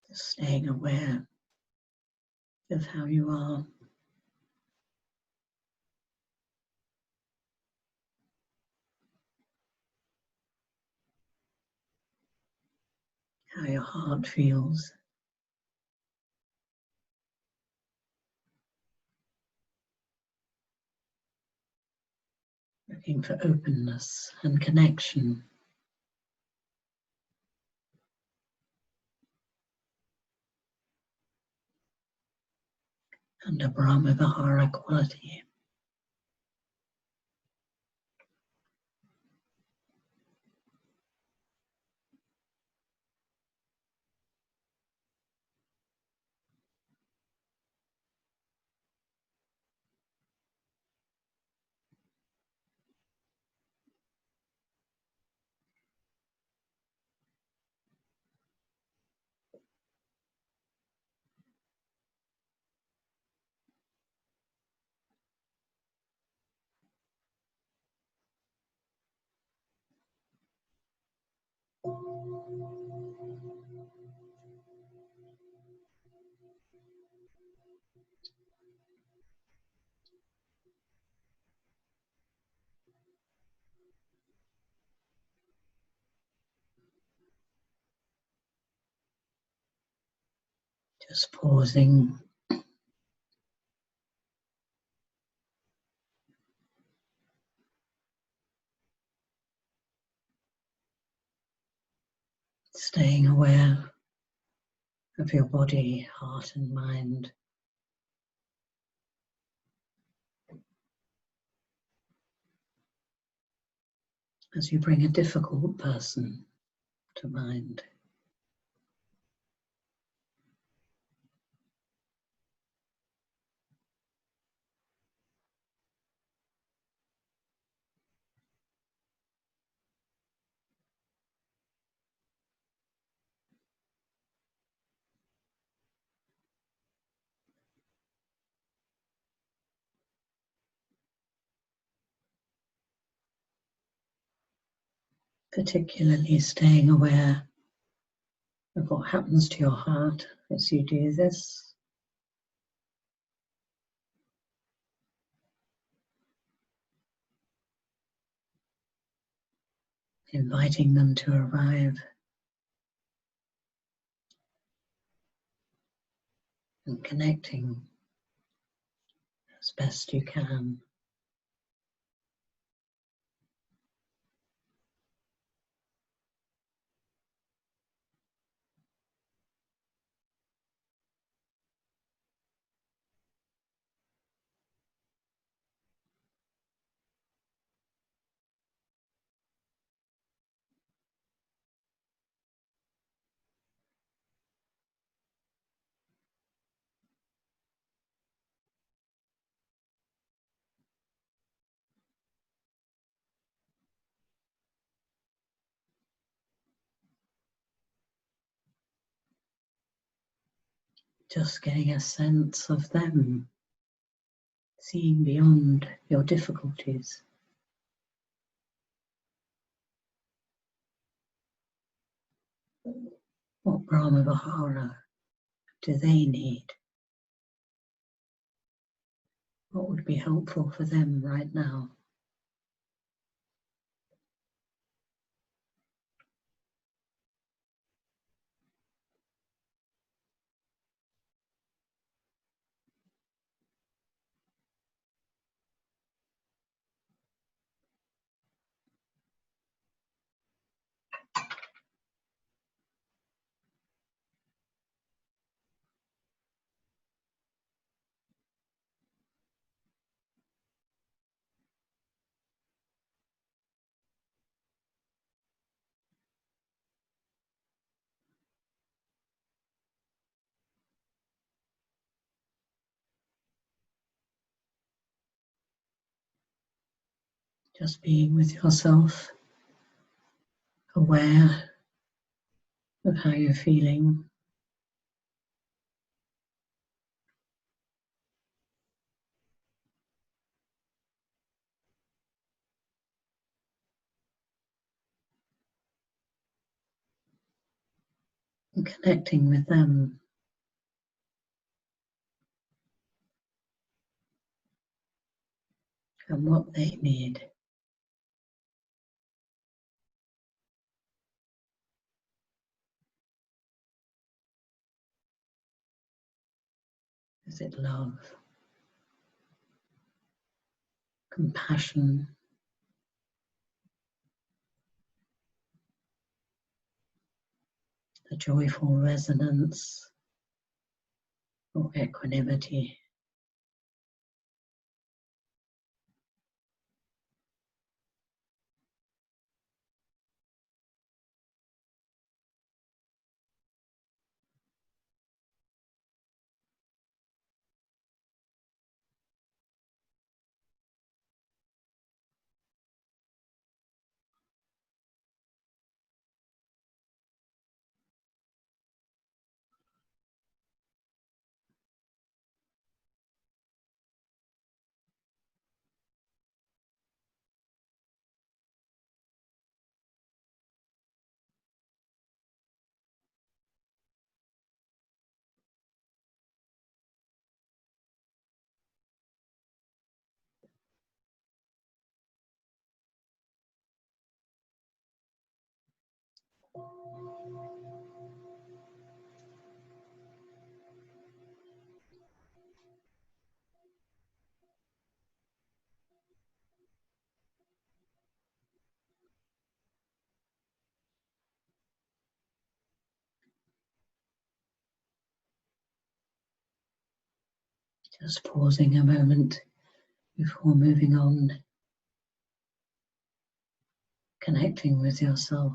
Just staying aware of how you are. How your heart feels. Looking for openness and connection. and a Brahma-Vihara quality. Just pausing, staying aware of your body, heart and mind. As you bring a difficult person to mind. Particularly staying aware of what happens to your heart as you do this. Inviting them to arrive and connecting as best you can. Just getting a sense of them, seeing beyond your difficulties. What Brahma-Vihara do they need? What would be helpful for them right now? Just being with yourself, aware of how you're feeling. And connecting with them. And what they need. Is it love, compassion, a joyful resonance, or equanimity? Just pausing a moment before moving on, connecting with yourself.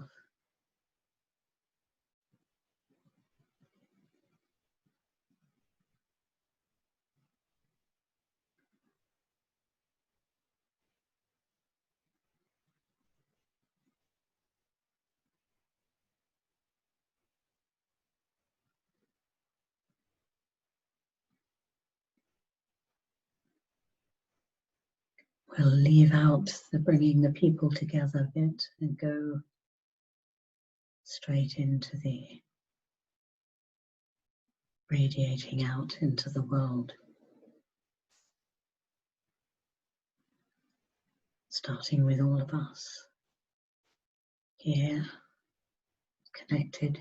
We'll leave out the bringing the people together bit and go straight into the radiating out into the world. Starting with all of us here, connected.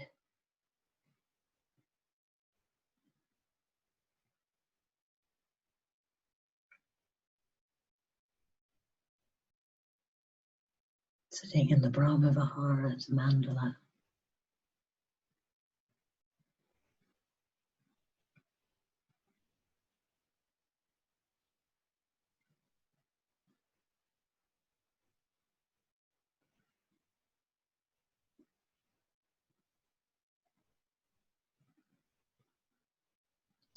Sitting in the Brahma-viharas, Mandala.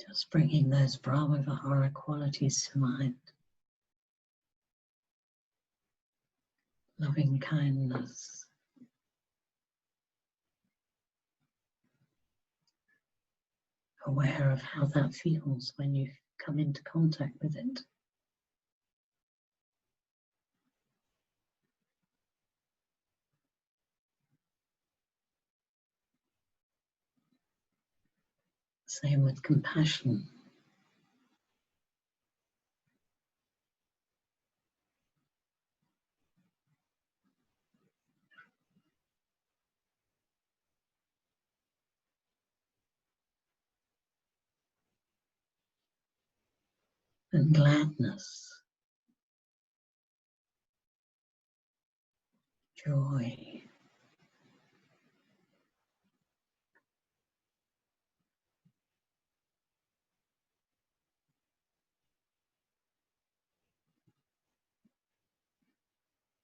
Just bringing those Brahma-vihara qualities to mind. Loving kindness. Aware of how that feels when you come into contact with it. Same with compassion. And gladness, joy,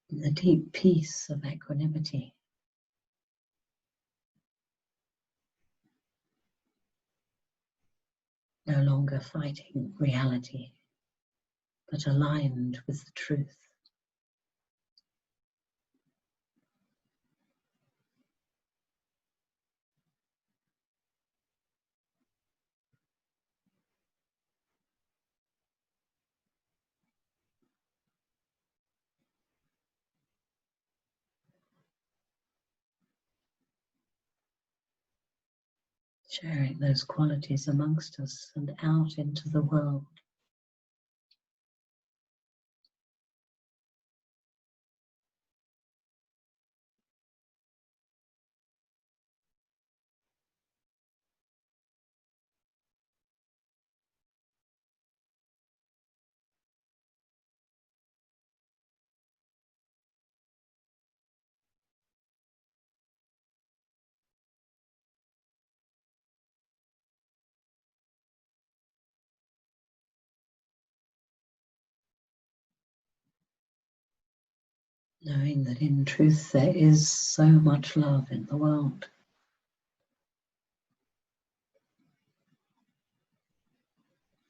and the deep peace of equanimity. No longer fighting reality, but aligned with the truth. Sharing those qualities amongst us and out into the world. Knowing that in truth there is so much love in the world.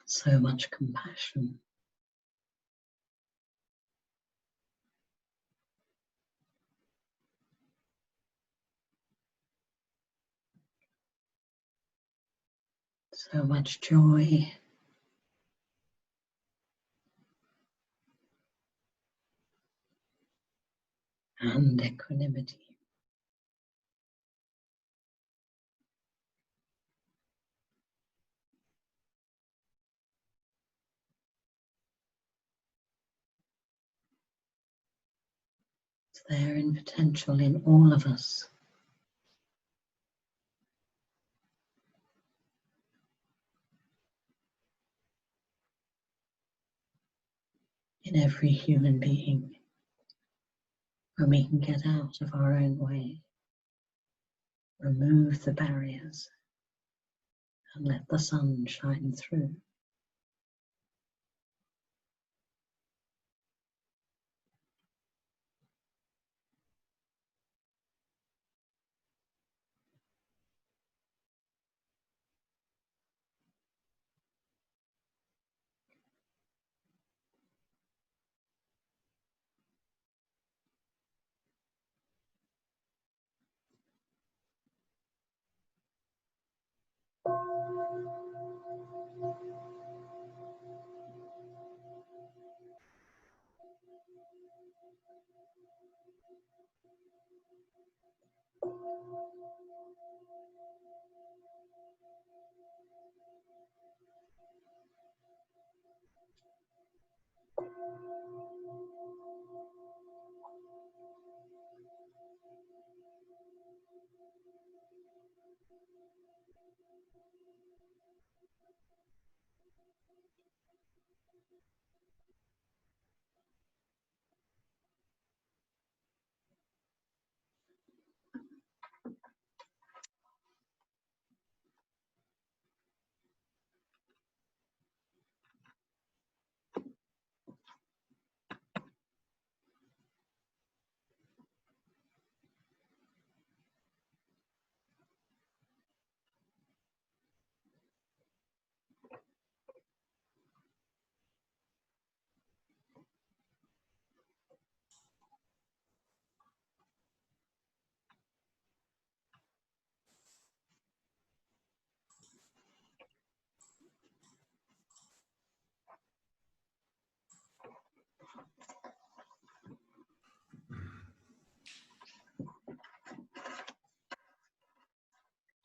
So much compassion. So much joy. And equanimity. It's there in potential in all of us. in every human being, when we can get out of our own way, remove the barriers, and let the sun shine through.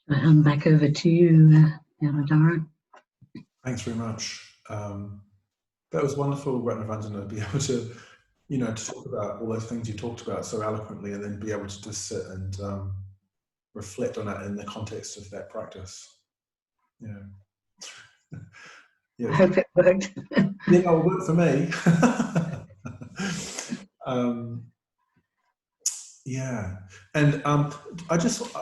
I hand back over to you, Jnanadhara. Thanks very much. That was wonderful, Ratnavandana, to be able to, to talk about all those things you talked about so eloquently, and then be able to just sit and reflect on it in the context of that practice. Yeah. I hope it worked. Yeah, it worked for me. Yeah, and I just want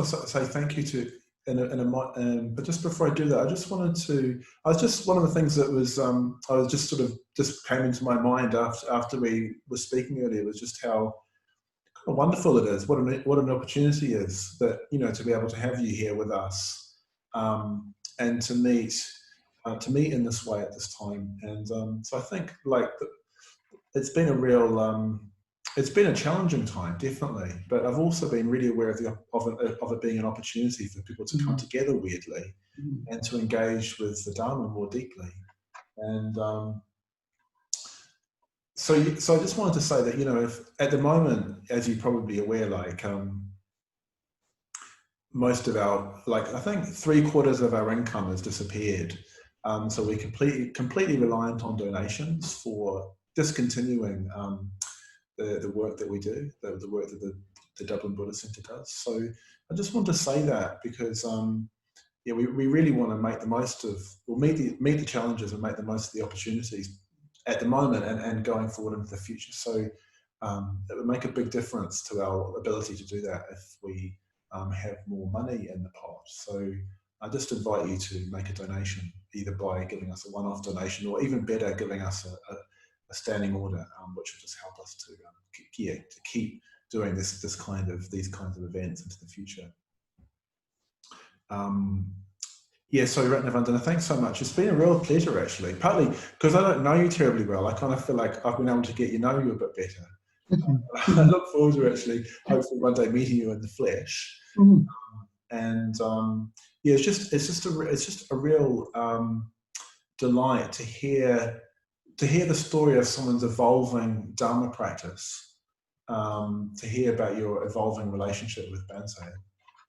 to say thank you to. But just before I do that, I was just one of the things that was I was just sort of just came into my mind after we were speaking earlier, was just how wonderful it is, what an opportunity is that, to be able to have you here with us, and to meet in this way at this time. And so I think it's been a real it's been a challenging time, definitely, but I've also been really aware of it being an opportunity for people to come together weirdly and to engage with the Dharma more deeply. And so I just wanted to say that, if at the moment, as you're probably aware, most of our, I think 3/4 of our income has disappeared. So we're completely reliant on donations for discontinuing the work that we do, the work that the Dublin Buddhist Centre does. So I just want to say that because we really want to make the most of, or meet the challenges and make the most of the opportunities at the moment and going forward into the future. So it would make a big difference to our ability to do that if we have more money in the pot. So I just invite you to make a donation, either by giving us a one-off donation, or even better, giving us a standing order, which will just help us to keep doing these kinds of events into the future. So Ratnavandana, thanks so much. It's been a real pleasure, actually, partly because I don't know you terribly well. I kind of feel like I've been able to get know you a bit better. I look forward to actually, hopefully one day meeting you in the flesh. And it's just a real delight to hear the story of someone's evolving Dharma practice, to hear about your evolving relationship with Bhante,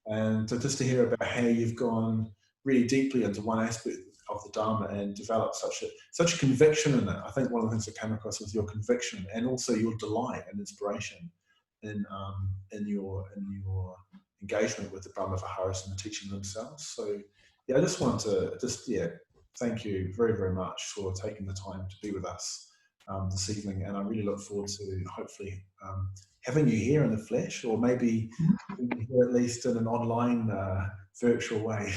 and to hear about how you've gone really deeply into one aspect of the Dharma and developed such a conviction in it. I think one of the things that came across was your conviction and also your delight and inspiration in your engagement with the Brahma-Viharas and the teaching themselves. So I just want to thank you very, very much for taking the time to be with us this evening, and I really look forward to hopefully having you here in the flesh, or maybe here at least in an online virtual way.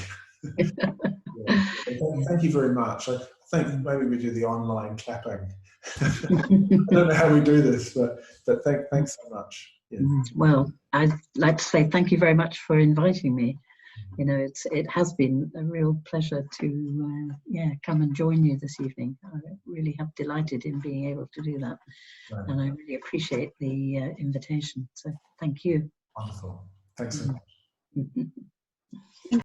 Yeah. Thank you very much. I think maybe we do the online clapping. I don't know how we do this, but thanks so much. Yeah. Well, I'd like to say thank you very much for inviting me. You know, it has been a real pleasure to come and join you this evening. I really have delighted in being able to do that, and I really appreciate the invitation. So thank you. Wonderful. Thanks so much.